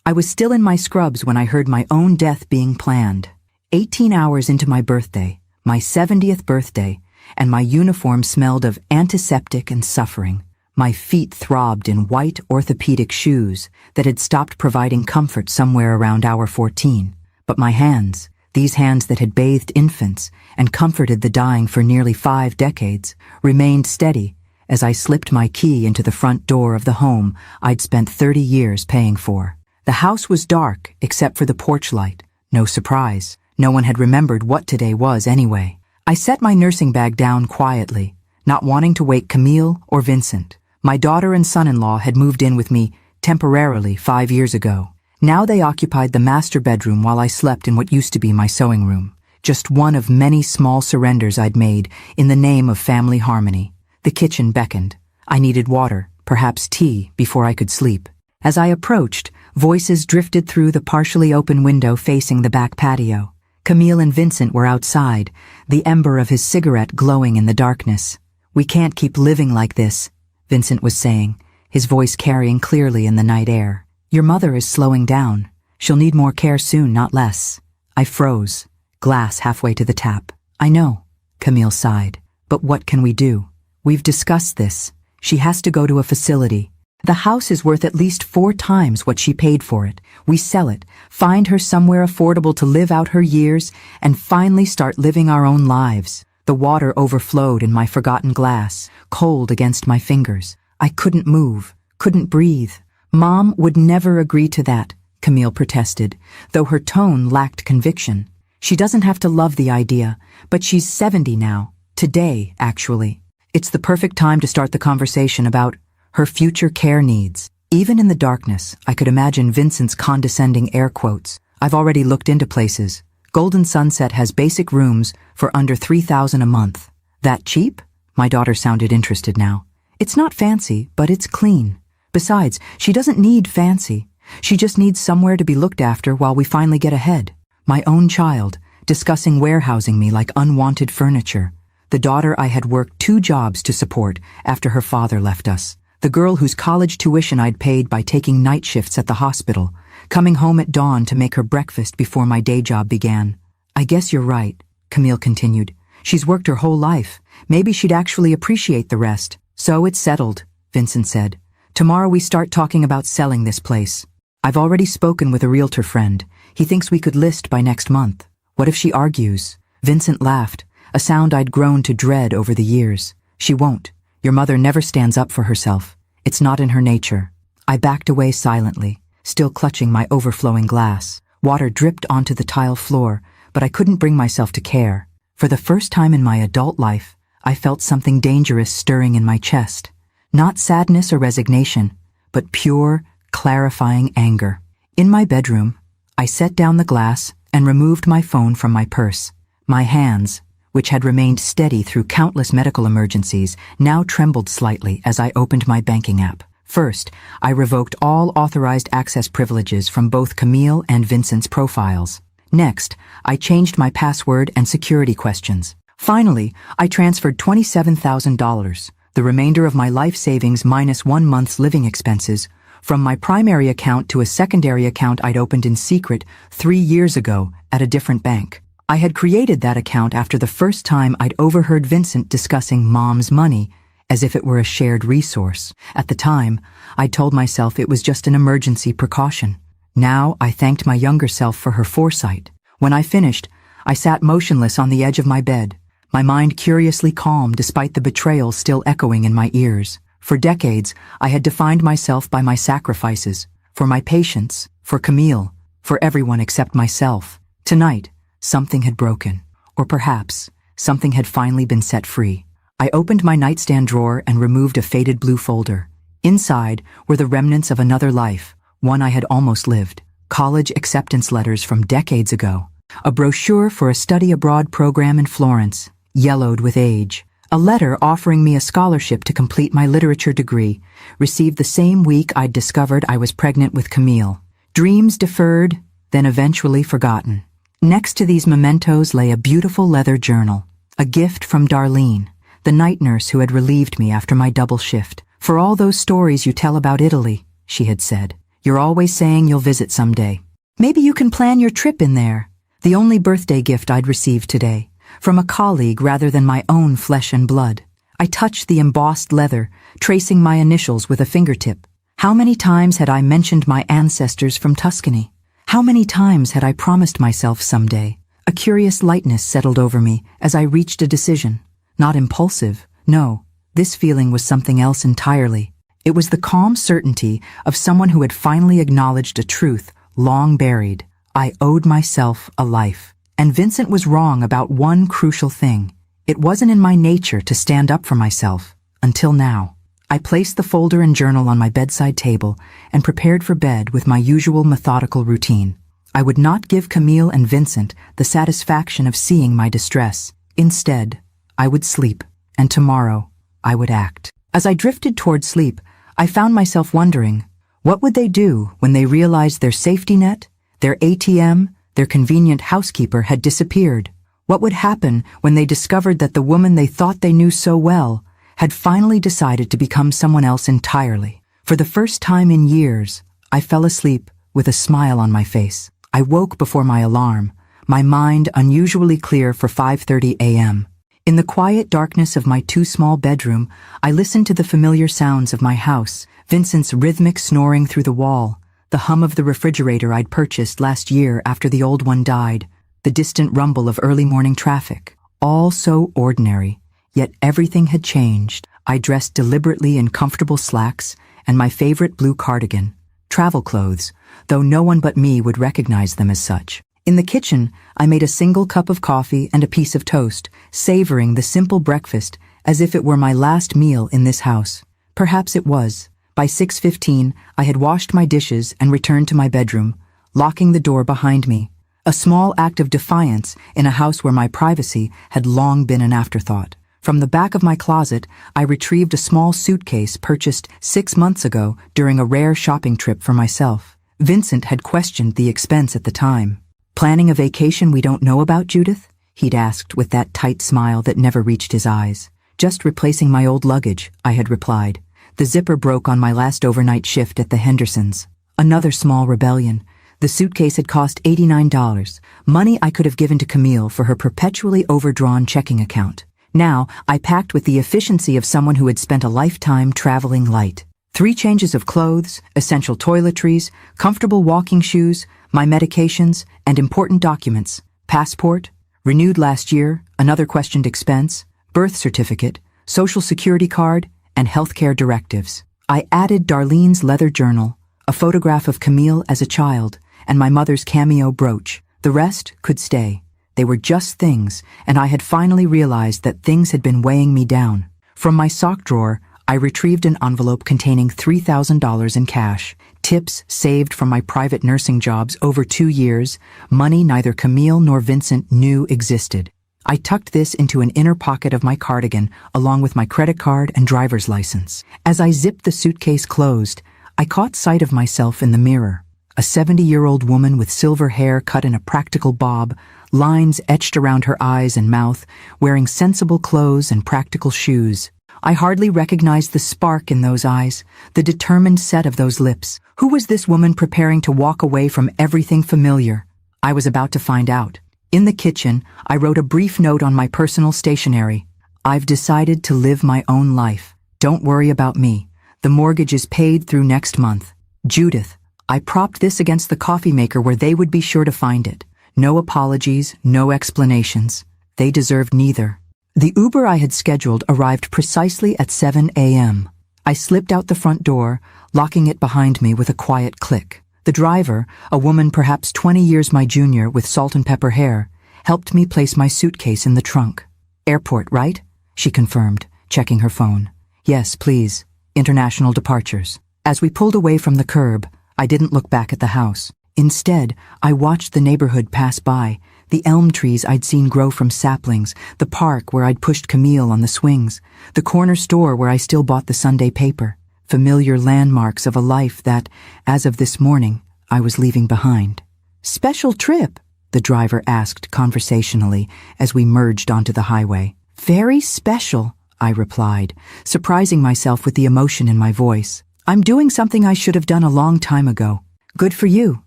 I was still in my scrubs when I heard my own death being planned. 18 hours into my birthday, my 70th birthday, and my uniform smelled of antiseptic and suffering. My feet throbbed in white orthopedic shoes that had stopped providing comfort somewhere around hour 14. But my hands, these hands that had bathed infants and comforted the dying for nearly 5 decades, remained steady as I slipped my key into the front door of the home I'd spent 30 years paying for. The house was dark except for the porch light. No surprise. No one had remembered what today was anyway. I set my nursing bag down quietly, not wanting to wake Camille or Vincent. My daughter and son-in-law had moved in with me temporarily 5 years ago. Now they occupied the master bedroom while I slept in what used to be my sewing room. Just one of many small surrenders I'd made in the name of family harmony. The kitchen beckoned. I needed water, perhaps tea, before I could sleep. As I approached, voices drifted through the partially open window facing the back patio. Camille and Vincent were outside, the ember of his cigarette glowing in the darkness. "We can't keep living like this," Vincent was saying, his voice carrying clearly in the night air. "Your mother is slowing down. She'll need more care soon, not less." I froze, glass halfway to the tap. "I know," Camille sighed. "But what can we do? We've discussed this. She has to go to a facility. The house is worth at least 4 times what she paid for it. We sell it, find her somewhere affordable to live out her years, and finally start living our own lives." The water overflowed in my forgotten glass, cold against my fingers. I couldn't move, couldn't breathe. "Mom would never agree to that," Camille protested, though her tone lacked conviction. "She doesn't have to love the idea, but she's 70 now. Today, actually. It's the perfect time to start the conversation about her future care needs." Even in the darkness, I could imagine Vincent's condescending air quotes. "I've already looked into places. Golden Sunset has basic rooms for under $3,000 a month." "That cheap?" My daughter sounded interested now. "It's not fancy, but it's clean. Besides, she doesn't need fancy. She just needs somewhere to be looked after while we finally get ahead." My own child, discussing warehousing me like unwanted furniture. The daughter I had worked 2 jobs to support after her father left us. The girl whose college tuition I'd paid by taking night shifts at the hospital, coming home at dawn to make her breakfast before my day job began. "I guess you're right," Camille continued. "She's worked her whole life. Maybe she'd actually appreciate the rest." "So it's settled," Vincent said. "Tomorrow we start talking about selling this place. I've already spoken with a realtor friend. He thinks we could list by next month." "What if she argues?" Vincent laughed, a sound I'd grown to dread over the years. "She won't. Your mother never stands up for herself. It's not in her nature." I backed away silently, still clutching my overflowing glass. Water dripped onto the tile floor, but I couldn't bring myself to care. For the first time in my adult life, I felt something dangerous stirring in my chest. Not sadness or resignation, but pure, clarifying anger. In my bedroom, I set down the glass and removed my phone from my purse. My hands, which had remained steady through countless medical emergencies, now trembled slightly as I opened my banking app. First, I revoked all authorized access privileges from both Camille and Vincent's profiles. Next, I changed my password and security questions. Finally, I transferred $27,000, the remainder of my life savings minus 1 month's living expenses, from my primary account to a secondary account I'd opened in secret 3 years ago at a different bank. I had created that account after the first time I'd overheard Vincent discussing Mom's money as if it were a shared resource. At the time, I told myself it was just an emergency precaution. Now I thanked my younger self for her foresight. When I finished, I sat motionless on the edge of my bed, my mind curiously calm despite the betrayal still echoing in my ears. For decades, I had defined myself by my sacrifices, for my patience, for Camille, for everyone except myself. Tonight, something had broken, or perhaps something had finally been set free. I opened my nightstand drawer and removed a faded blue folder. Inside were the remnants of another life, one I had almost lived. College acceptance letters from decades ago. A brochure for a study abroad program in Florence, yellowed with age. A letter offering me a scholarship to complete my literature degree, received the same week I'd discovered I was pregnant with Camille. Dreams deferred, then eventually forgotten. Next to these mementos lay a beautiful leather journal, a gift from Darlene, the night nurse who had relieved me after my double shift. "For all those stories you tell about Italy," she had said, You're always saying you'll visit someday. Maybe you can plan your trip in there. The only birthday gift I'd received today, from a colleague rather than my own flesh and blood. I touched the embossed leather, tracing my initials with a fingertip. How many times had I mentioned my ancestors from Tuscany? How many times had I promised myself someday? A curious lightness settled over me as I reached a decision. Not impulsive, no. This feeling was something else entirely. It was the calm certainty of someone who had finally acknowledged a truth long buried. I owed myself a life. And Vincent was wrong about one crucial thing. It wasn't in my nature to stand up for myself, until now. I placed the folder and journal on my bedside table and prepared for bed with my usual methodical routine. I would not give Camille and Vincent the satisfaction of seeing my distress. Instead, I would sleep, and tomorrow, I would act. As I drifted toward sleep, I found myself wondering, what would they do when they realized their safety net, their ATM, their convenient housekeeper had disappeared? What would happen when they discovered that the woman they thought they knew so well had finally decided to become someone else entirely? For the first time in years, I fell asleep with a smile on my face. I woke before my alarm, my mind unusually clear for 5:30 a.m. In the quiet darkness of my too-small bedroom, I listened to the familiar sounds of my house, Vincent's rhythmic snoring through the wall, the hum of the refrigerator I'd purchased last year after the old one died, the distant rumble of early morning traffic. All so ordinary, yet everything had changed. I dressed deliberately in comfortable slacks and my favorite blue cardigan, travel clothes, though no one but me would recognize them as such. In the kitchen, I made a single cup of coffee and a piece of toast, savoring the simple breakfast as if it were my last meal in this house. Perhaps it was. By 6:15, I had washed my dishes and returned to my bedroom, locking the door behind me. A small act of defiance in a house where my privacy had long been an afterthought. From the back of my closet, I retrieved a small suitcase purchased 6 months ago during a rare shopping trip for myself. Vincent had questioned the expense at the time. "Planning a vacation we don't know about, Judith?" he'd asked with that tight smile that never reached his eyes. "Just replacing my old luggage," I had replied. The zipper broke on my last overnight shift at the Hendersons. Another small rebellion. The suitcase had cost $89, money I could have given to Camille for her perpetually overdrawn checking account. Now, I packed with the efficiency of someone who had spent a lifetime traveling light. 3 changes of clothes, essential toiletries, comfortable walking shoes, my medications, and important documents. Passport, renewed last year, another questioned expense, birth certificate, social security card, and healthcare directives. I added Darlene's leather journal, a photograph of Camille as a child, and my mother's cameo brooch. The rest could stay. They were just things, and I had finally realized that things had been weighing me down. From my sock drawer, I retrieved an envelope containing $3,000 in cash, tips saved from my private nursing jobs over 2 years, money neither Camille nor Vincent knew existed. I tucked this into an inner pocket of my cardigan, along with my credit card and driver's license. As I zipped the suitcase closed, I caught sight of myself in the mirror. A 70-year-old woman with silver hair cut in a practical bob, lines etched around her eyes and mouth, wearing sensible clothes and practical shoes. I hardly recognized the spark in those eyes, the determined set of those lips. Who was this woman preparing to walk away from everything familiar? I was about to find out. In the kitchen, I wrote a brief note on my personal stationery. "I've decided to live my own life. Don't worry about me. The mortgage is paid through next month. Judith." I propped this against the coffee maker where they would be sure to find it. No apologies, no explanations. They deserved neither. The Uber I had scheduled arrived precisely at 7 a.m. I slipped out the front door, locking it behind me with a quiet click. The driver, a woman perhaps 20 years my junior with salt and pepper hair, helped me place my suitcase in the trunk. "Airport, right?" she confirmed, checking her phone. "Yes, please. International departures." As we pulled away from the curb, I didn't look back at the house. Instead, I watched the neighborhood pass by, the elm trees I'd seen grow from saplings, the park where I'd pushed Camille on the swings, the corner store where I still bought the Sunday paper, familiar landmarks of a life that, as of this morning, I was leaving behind. "Special trip?" the driver asked conversationally as we merged onto the highway. "Very special," I replied, surprising myself with the emotion in my voice. I'm doing something I should have done a long time ago. Good for you,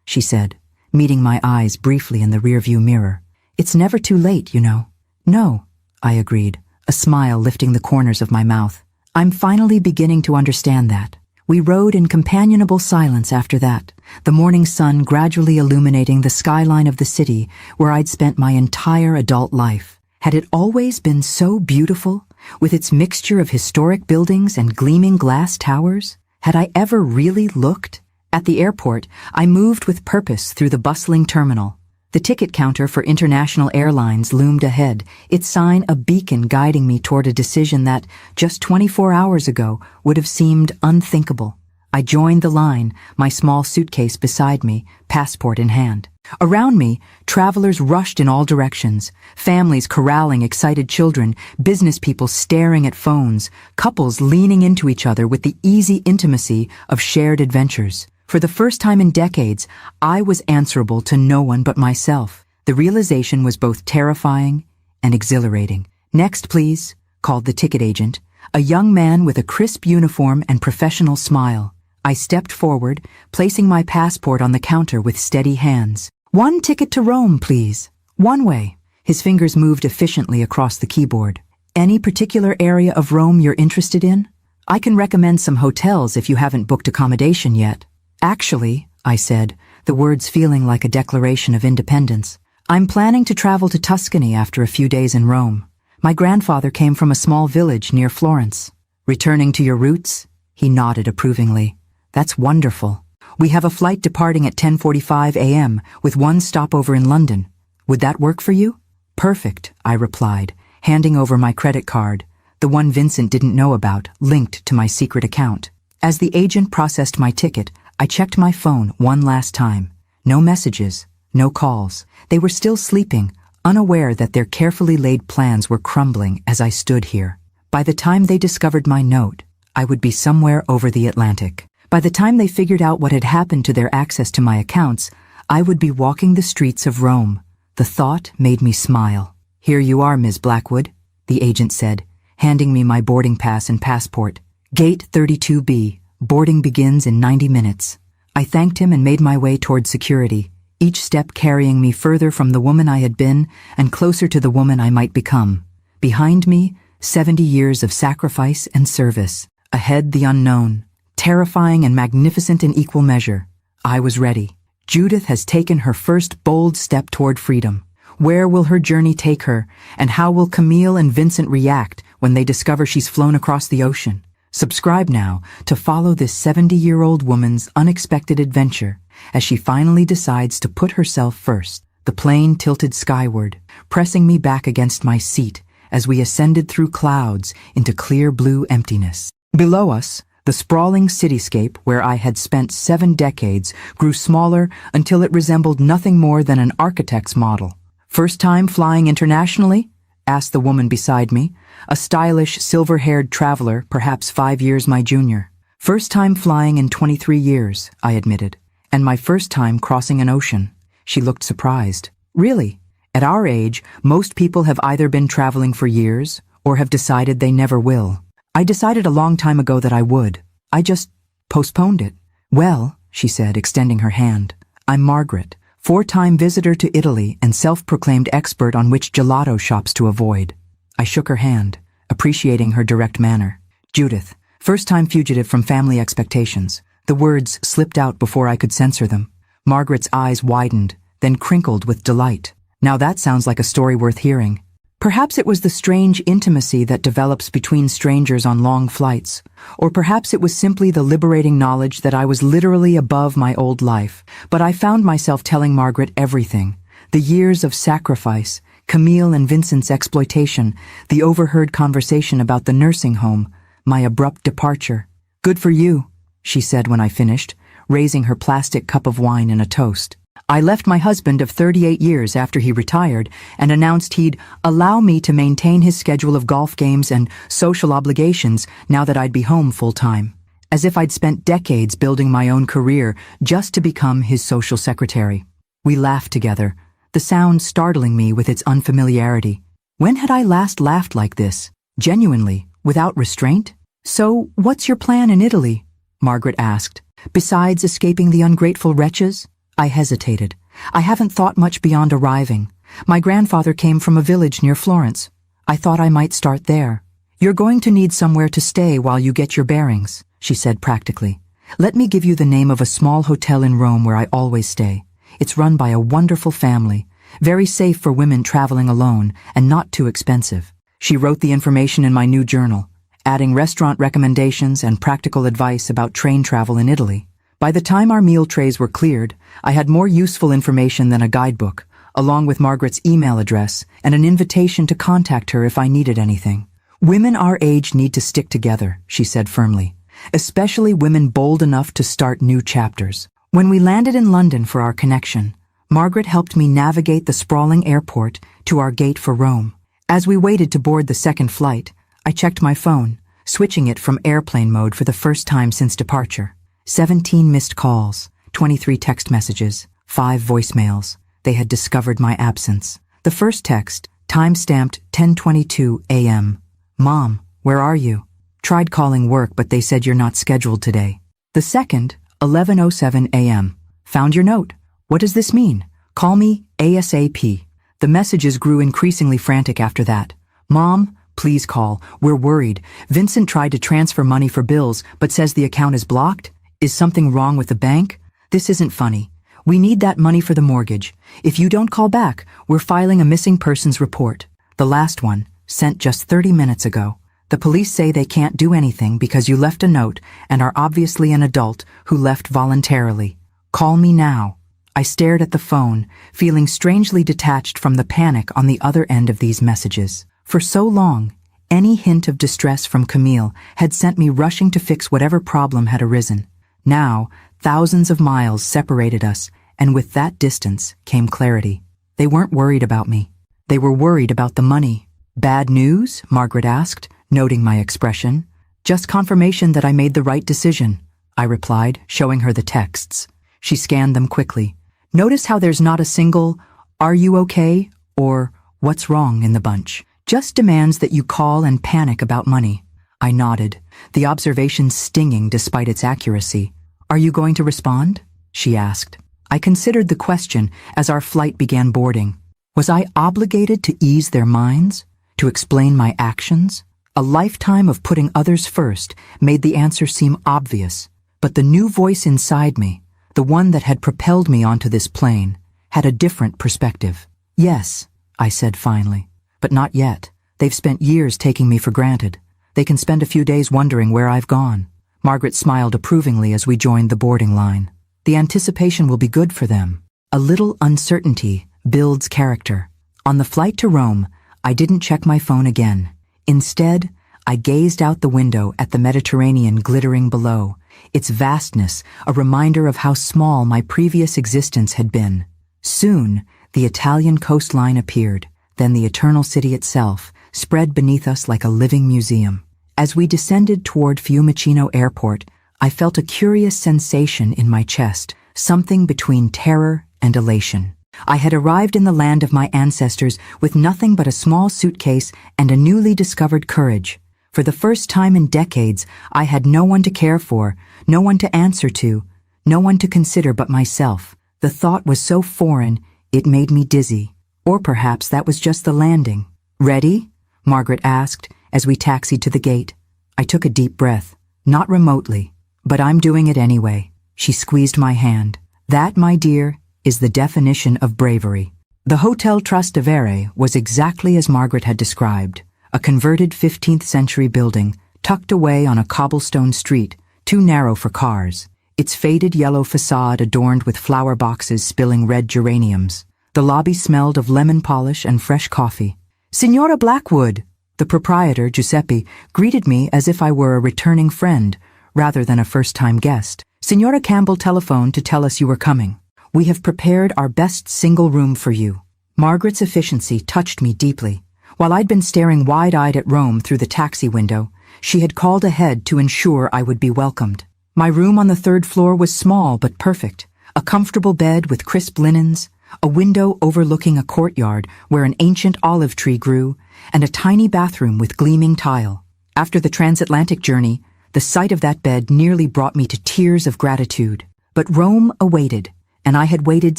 she said, meeting my eyes briefly in the rearview mirror. It's never too late, you know. No, I agreed, a smile lifting the corners of my mouth. I'm finally beginning to understand that. We rode in companionable silence after that, the morning sun gradually illuminating the skyline of the city where I'd spent my entire adult life. Had it always been so beautiful, with its mixture of historic buildings and gleaming glass towers? Had I ever really looked? At the airport, I moved with purpose through the bustling terminal. The ticket counter for international airlines loomed ahead, its sign a beacon guiding me toward a decision that, just 24 hours ago, would have seemed unthinkable. I joined the line, my small suitcase beside me, passport in hand. Around me, travelers rushed in all directions, families corralling excited children, business people staring at phones, couples leaning into each other with the easy intimacy of shared adventures. For the first time in decades, I was answerable to no one but myself. The realization was both terrifying and exhilarating. Next, please, called the ticket agent, a young man with a crisp uniform and professional smile. I stepped forward, placing my passport on the counter with steady hands. One ticket to Rome, please. One way. His fingers moved efficiently across the keyboard. Any particular area of Rome you're interested in? I can recommend some hotels if you haven't booked accommodation yet. Actually, I said, the words feeling like a declaration of independence, I'm planning to travel to Tuscany after a few days in Rome. My grandfather came from a small village near Florence. Returning to your roots? He nodded approvingly. That's wonderful. We have a flight departing at 10:45 a.m. with one stopover in London. Would that work for you? Perfect, I replied, handing over my credit card, the one Vincent didn't know about, linked to my secret account. As the agent processed my ticket, I checked my phone one last time. No messages, no calls. They were still sleeping, unaware that their carefully laid plans were crumbling as I stood here. By the time they discovered my note, I would be somewhere over the Atlantic. By the time they figured out what had happened to their access to my accounts, I would be walking the streets of Rome. The thought made me smile. Here you are, Ms. Blackwood, the agent said, handing me my boarding pass and passport. Gate 32B. Boarding begins in 90 minutes. I thanked him and made my way toward security, each step carrying me further from the woman I had been and closer to the woman I might become. Behind me, 70 years of sacrifice and service. Ahead, the unknown, terrifying and magnificent in equal measure. I was ready. Judith has taken her first bold step toward freedom. Where will her journey take her, and how will Camille and Vincent react when they discover she's flown across the ocean? Subscribe now to follow this 70-year-old woman's unexpected adventure as she finally decides to put herself first. The plane tilted skyward, pressing me back against my seat as we ascended through clouds into clear blue emptiness. Below us, the sprawling cityscape where I had spent 7 decades grew smaller until it resembled nothing more than an architect's model. First time flying internationally? Asked the woman beside me, a stylish, silver-haired traveler, perhaps 5 years my junior. First time flying in 23 years, I admitted, and my first time crossing an ocean. She looked surprised. Really? At our age, most people have either been traveling for years or have decided they never will. I decided a long time ago that I would. I just postponed it. Well, she said, extending her hand, I'm Margaret, 4-time visitor to Italy and self-proclaimed expert on which gelato shops to avoid. I shook her hand, appreciating her direct manner. Judith, first-time fugitive from family expectations. The words slipped out before I could censor them. Margaret's eyes widened, then crinkled with delight. Now that sounds like a story worth hearing. Perhaps it was the strange intimacy that develops between strangers on long flights, or perhaps it was simply the liberating knowledge that I was literally above my old life, but I found myself telling Margaret everything. The years of sacrifice, Camille and Vincent's exploitation, the overheard conversation about the nursing home, my abrupt departure. Good for you, she said when I finished, raising her plastic cup of wine in a toast. I left my husband of 38 years after he retired and announced he'd allow me to maintain his schedule of golf games and social obligations now that I'd be home full-time. As if I'd spent decades building my own career just to become his social secretary. We laughed together, the sound startling me with its unfamiliarity. When had I last laughed like this? Genuinely, without restraint? So, what's your plan in Italy? Margaret asked. Besides escaping the ungrateful wretches? I hesitated. I haven't thought much beyond arriving. My grandfather came from a village near Florence. I thought I might start there. You're going to need somewhere to stay while you get your bearings, she said practically. Let me give you the name of a small hotel in Rome where I always stay. It's run by a wonderful family, very safe for women traveling alone, and not too expensive. She wrote the information in my new journal, adding restaurant recommendations and practical advice about train travel in Italy. By the time our meal trays were cleared, I had more useful information than a guidebook, along with Margaret's email address and an invitation to contact her if I needed anything. Women our age need to stick together, she said firmly, especially women bold enough to start new chapters. When we landed in London for our connection, Margaret helped me navigate the sprawling airport to our gate for Rome. As we waited to board the second flight, I checked my phone, switching it from airplane mode for the first time since departure. 17 missed calls, 23 text messages, 5 voicemails. They had discovered my absence. The first text, time-stamped 10:22 a.m. Mom, where are you? Tried calling work, but they said you're not scheduled today. The second, 11:07 a.m. Found your note. What does this mean? Call me ASAP. The messages grew increasingly frantic after that. Mom, please call. We're worried. Vincent tried to transfer money for bills, but says the account is blocked. Is something wrong with the bank? This isn't funny. We need that money for the mortgage. If you don't call back, we're filing a missing persons report. The last one, sent just 30 minutes ago. The police say they can't do anything because you left a note and are obviously an adult who left voluntarily. Call me now. I stared at the phone, feeling strangely detached from the panic on the other end of these messages. For so long, any hint of distress from Camille had sent me rushing to fix whatever problem had arisen. Now, thousands of miles separated us, and with that distance came clarity. They weren't worried about me. They were worried about the money. Bad news? Margaret asked, noting my expression. Just confirmation that I made the right decision, I replied, showing her the texts. She scanned them quickly. Notice how there's not a single, "Are you okay?" or "What's wrong?" in the bunch. Just demands that you call and panic about money. I nodded, the observation stinging despite its accuracy. Are you going to respond? She asked. I considered the question as our flight began boarding. Was I obligated to ease their minds? To explain my actions? A lifetime of putting others first made the answer seem obvious, but the new voice inside me, the one that had propelled me onto this plane, had a different perspective. Yes, I said finally, but not yet. They've spent years taking me for granted. They can spend a few days wondering where I've gone. Margaret smiled approvingly as we joined the boarding line. The anticipation will be good for them. A little uncertainty builds character. On the flight to Rome, I didn't check my phone again. Instead, I gazed out the window at the Mediterranean glittering below, its vastness a reminder of how small my previous existence had been. Soon, the Italian coastline appeared, then the eternal city itself, spread beneath us like a living museum. As we descended toward Fiumicino Airport, I felt a curious sensation in my chest, something between terror and elation. I had arrived in the land of my ancestors with nothing but a small suitcase and a newly discovered courage. For the first time in decades, I had no one to care for, no one to answer to, no one to consider but myself. The thought was so foreign, it made me dizzy. Or perhaps that was just the landing. Ready? Margaret asked as we taxied to the gate. I took a deep breath. Not remotely, but I'm doing it anyway. She squeezed my hand. That, my dear, is the definition of bravery. The Hotel Trastevere was exactly as Margaret had described, a converted 15th century building tucked away on a cobblestone street, too narrow for cars, its faded yellow facade adorned with flower boxes spilling red geraniums. The lobby smelled of lemon polish and fresh coffee. Signora Blackwood! The proprietor, Giuseppe, greeted me as if I were a returning friend, rather than a first-time guest. Signora Campbell telephoned to tell us you were coming. We have prepared our best single room for you. Margaret's efficiency touched me deeply. While I'd been staring wide-eyed at Rome through the taxi window, she had called ahead to ensure I would be welcomed. My room on the 3rd floor was small but perfect. A comfortable bed with crisp linens, a window overlooking a courtyard where an ancient olive tree grew, and a tiny bathroom with gleaming tile. After the transatlantic journey, The sight of that bed nearly brought me to tears of gratitude. But Rome awaited, and I had waited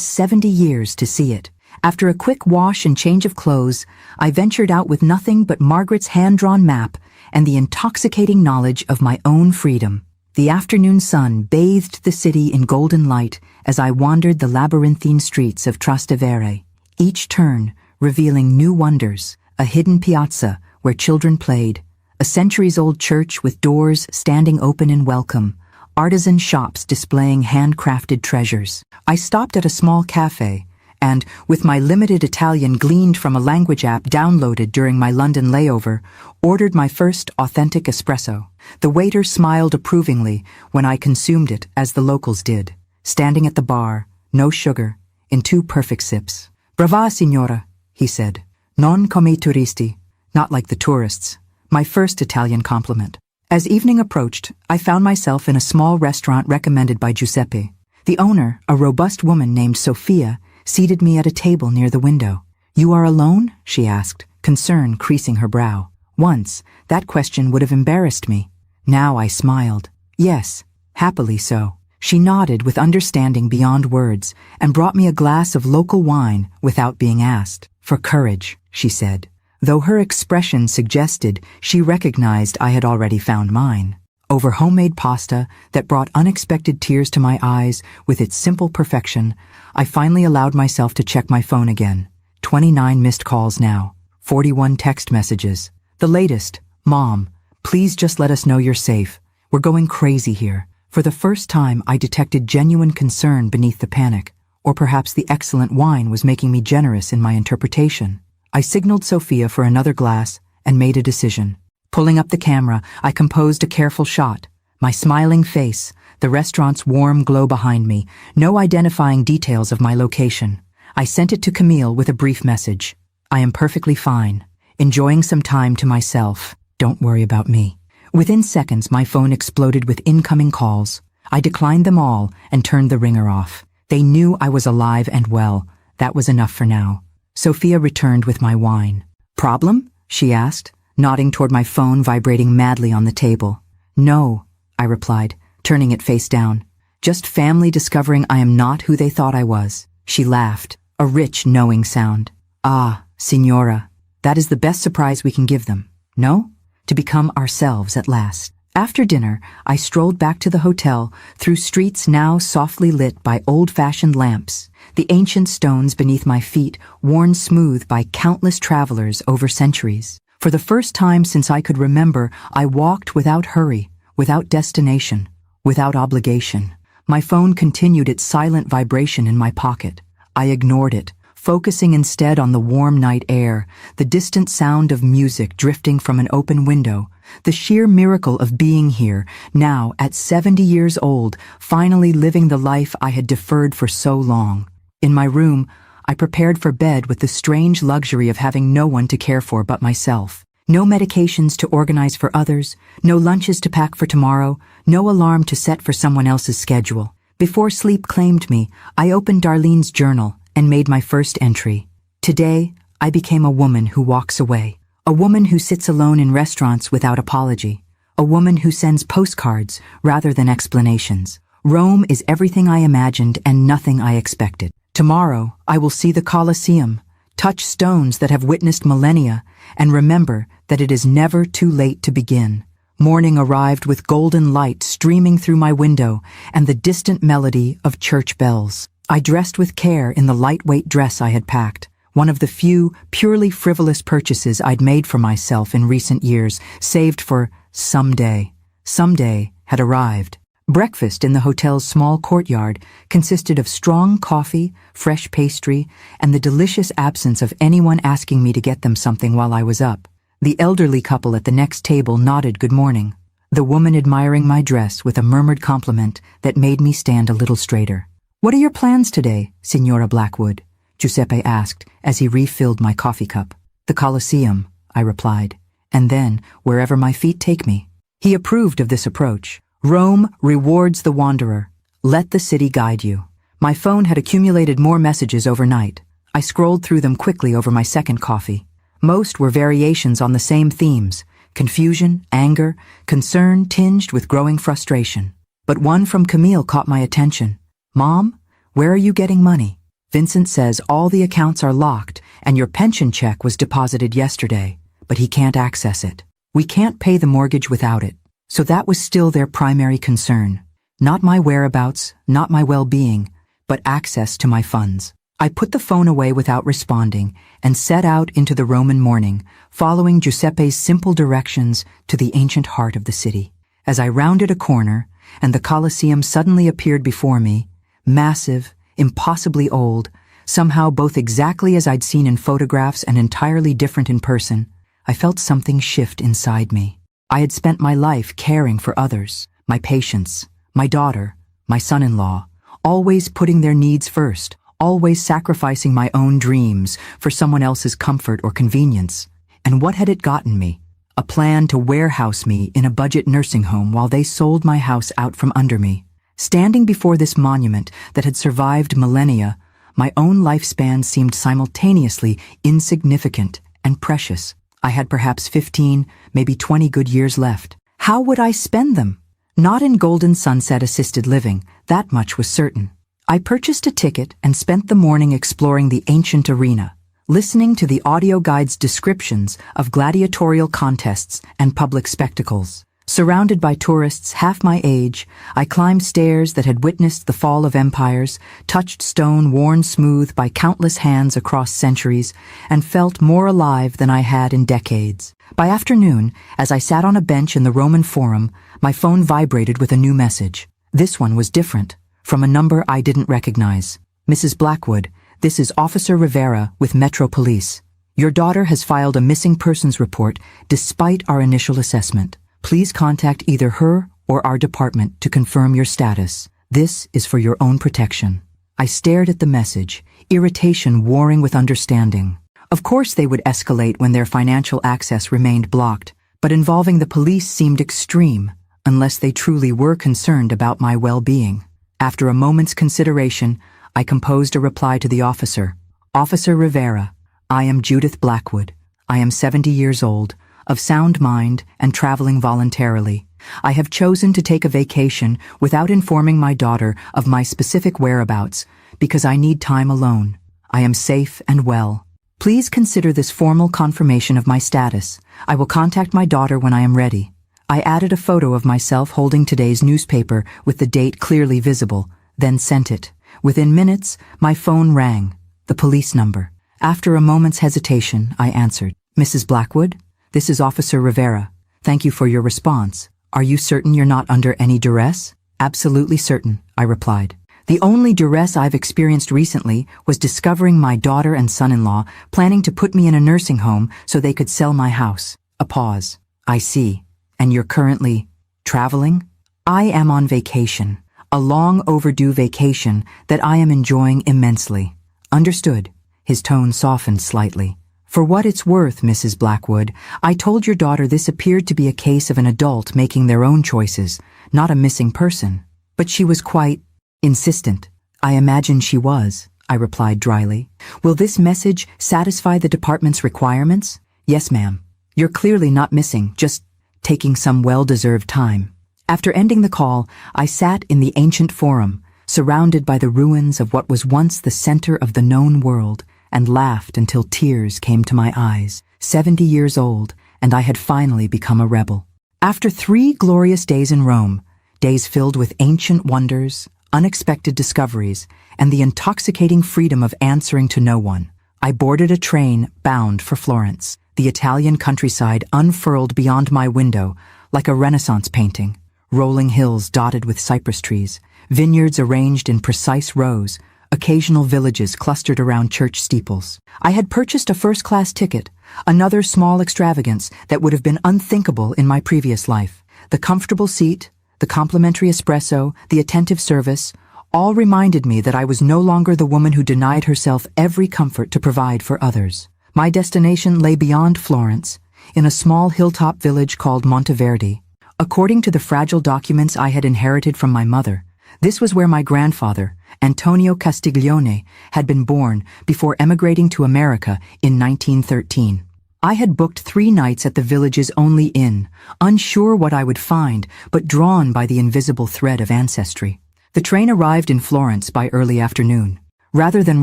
70 years to see it. After a quick wash and change of clothes, I ventured out with nothing but Margaret's hand-drawn map and the intoxicating knowledge of my own freedom. The afternoon sun bathed the city in golden light as I wandered the labyrinthine streets of Trastevere, each turn revealing new wonders: a hidden piazza where children played, a centuries-old church with doors standing open in welcome, artisan shops displaying handcrafted treasures. I stopped at a small cafe and, with my limited Italian gleaned from a language app downloaded during my London layover, ordered my first authentic espresso. The waiter smiled approvingly when I consumed it, as the locals did, standing at the bar, no sugar, in 2 perfect sips. "Brava, signora," he said. "Non come i turisti," not like the tourists. My first Italian compliment. As evening approached, I found myself in a small restaurant recommended by Giuseppe. The owner, a robust woman named Sophia, seated me at a table near the window. "You are alone?" she asked, concern creasing her brow. Once, that question would have embarrassed me. Now I smiled. "Yes, happily so." She nodded with understanding beyond words and brought me a glass of local wine without being asked. "For courage," she said, though her expression suggested she recognized I had already found mine. Over homemade pasta that brought unexpected tears to my eyes with its simple perfection, I finally allowed myself to check my phone again. 29 missed calls now, 41 text messages. The latest: "Mom, please just let us know you're safe. We're going crazy here." For the first time, I detected genuine concern beneath the panic, or perhaps the excellent wine was making me generous in my interpretation. I signaled Sophia for another glass and made a decision. Pulling up the camera, I composed a careful shot. My smiling face, the restaurant's warm glow behind me, no identifying details of my location. I sent it to Camille with a brief message. "I am perfectly fine. Enjoying some time to myself. Don't worry about me." Within seconds, my phone exploded with incoming calls. I declined them all and turned the ringer off. They knew I was alive and well. That was enough for now. Sophia returned with my wine. "Problem?" she asked, nodding toward my phone vibrating madly on the table. "No," I replied, turning it face down. "Just family discovering I am not who they thought I was." She laughed, a rich, knowing sound. "Ah, signora, that is the best surprise we can give them. No? To become ourselves at last." After dinner, I strolled back to the hotel through streets now softly lit by old-fashioned lamps, the ancient stones beneath my feet worn smooth by countless travelers over centuries. For the first time since I could remember, I walked without hurry, without destination, without obligation. My phone continued its silent vibration in my pocket. I ignored it, focusing instead on the warm night air, the distant sound of music drifting from an open window, the sheer miracle of being here, now at 70 years old, finally living the life I had deferred for so long. In my room, I prepared for bed with the strange luxury of having no one to care for but myself. No medications to organize for others, no lunches to pack for tomorrow, no alarm to set for someone else's schedule. Before sleep claimed me, I opened Darlene's journal and made my first entry. Today, I became a woman who walks away. A woman who sits alone in restaurants without apology. A woman who sends postcards rather than explanations. Rome is everything I imagined and nothing I expected. Tomorrow, I will see the Colosseum, touch stones that have witnessed millennia, and remember that it is never too late to begin. Morning arrived with golden light streaming through my window and the distant melody of church bells. I dressed with care in the lightweight dress I had packed, one of the few, purely frivolous purchases I'd made for myself in recent years, saved for someday. Someday had arrived. Breakfast in the hotel's small courtyard consisted of strong coffee, fresh pastry, and the delicious absence of anyone asking me to get them something while I was up. The elderly couple at the next table nodded good morning, the woman admiring my dress with a murmured compliment that made me stand a little straighter. "What are your plans today, Signora Blackwood?" Giuseppe asked as he refilled my coffee cup. "The Colosseum," I replied, "and then wherever my feet take me." He approved of this approach. Rome rewards the wanderer. Let the city guide you. My phone had accumulated more messages overnight. I scrolled through them quickly over my second coffee. Most were variations on the same themes: confusion, anger, concern tinged with growing frustration. But one from Camille caught my attention. "Mom, where are you getting money? Vincent says all the accounts are locked and your pension check was deposited yesterday, but he can't access it. We can't pay the mortgage without it." So that was still their primary concern. Not my whereabouts, not my well-being, but access to my funds. I put the phone away without responding and set out into the Roman morning, following Giuseppe's simple directions to the ancient heart of the city. As I rounded a corner, and the Colosseum suddenly appeared before me, massive, impossibly old, somehow both exactly as I'd seen in photographs and entirely different in person, I felt something shift inside me. I had spent my life caring for others, my patients, my daughter, my son-in-law, always putting their needs first, always sacrificing my own dreams for someone else's comfort or convenience. And what had it gotten me? A plan to warehouse me in a budget nursing home while they sold my house out from under me. Standing before this monument that had survived millennia, my own lifespan seemed simultaneously insignificant and precious. I had perhaps 15, maybe 20 good years left. How would I spend them? Not in golden sunset assisted living, that much was certain. I purchased a ticket and spent the morning exploring the ancient arena, listening to the audio guide's descriptions of gladiatorial contests and public spectacles. Surrounded by tourists half my age, I climbed stairs that had witnessed the fall of empires, touched stone worn smooth by countless hands across centuries, and felt more alive than I had in decades. By afternoon, as I sat on a bench in the Roman Forum, my phone vibrated with a new message. This one was different, from a number I didn't recognize. "Mrs. Blackwood, this is Officer Rivera with Metro Police. Your daughter has filed a missing persons report despite our initial assessment. Please contact either her or our department to confirm your status. This is for your own protection." I stared at the message, irritation warring with understanding. Of course they would escalate when their financial access remained blocked, but involving the police seemed extreme, unless they truly were concerned about my well-being. After a moment's consideration, I composed a reply to the officer. "Officer Rivera, I am Judith Blackwood. I am 70 years old, of sound mind and traveling voluntarily. I have chosen to take a vacation without informing my daughter of my specific whereabouts because I need time alone. I am safe and well. Please consider this formal confirmation of my status. I will contact my daughter when I am ready." I added a photo of myself holding today's newspaper with the date clearly visible, then sent it. Within minutes, my phone rang. The police number. After a moment's hesitation, I answered. "Mrs. Blackwood, this is Officer Rivera. Thank you for your response. Are you certain you're not under any duress?" "Absolutely certain," I replied. "The only duress I've experienced recently was discovering my daughter and son-in-law planning to put me in a nursing home so they could sell my house." A pause. "I see. And you're currently traveling?" "I am on vacation. A long overdue vacation that I am enjoying immensely." "Understood." His tone softened slightly. "For what it's worth, Mrs. Blackwood, I told your daughter this appeared to be a case of an adult making their own choices, not a missing person. But she was quite insistent." "I imagine she was," I replied dryly. "Will this message satisfy the department's requirements?" "Yes, ma'am. You're clearly not missing, just taking some well-deserved time." After ending the call, I sat in the ancient forum, surrounded by the ruins of what was once the center of the known world, and laughed until tears came to my eyes. 70 years old, and I had finally become a rebel. After 3 glorious days in Rome, days filled with ancient wonders, unexpected discoveries, and the intoxicating freedom of answering to no one, I boarded a train bound for Florence. The Italian countryside unfurled beyond my window like a Renaissance painting, rolling hills dotted with cypress trees, vineyards arranged in precise rows, occasional villages clustered around church steeples. I had purchased a first-class ticket, another small extravagance that would have been unthinkable in my previous life. The comfortable seat, the complimentary espresso, the attentive service, all reminded me that I was no longer the woman who denied herself every comfort to provide for others. My destination lay beyond Florence, in a small hilltop village called Monteverdi. According to the fragile documents I had inherited from my mother, this was where my grandfather, Antonio Castiglione, had been born before emigrating to America in 1913. I had booked 3 nights at the village's only inn, unsure what I would find, but drawn by the invisible thread of ancestry. The train arrived in Florence by early afternoon. Rather than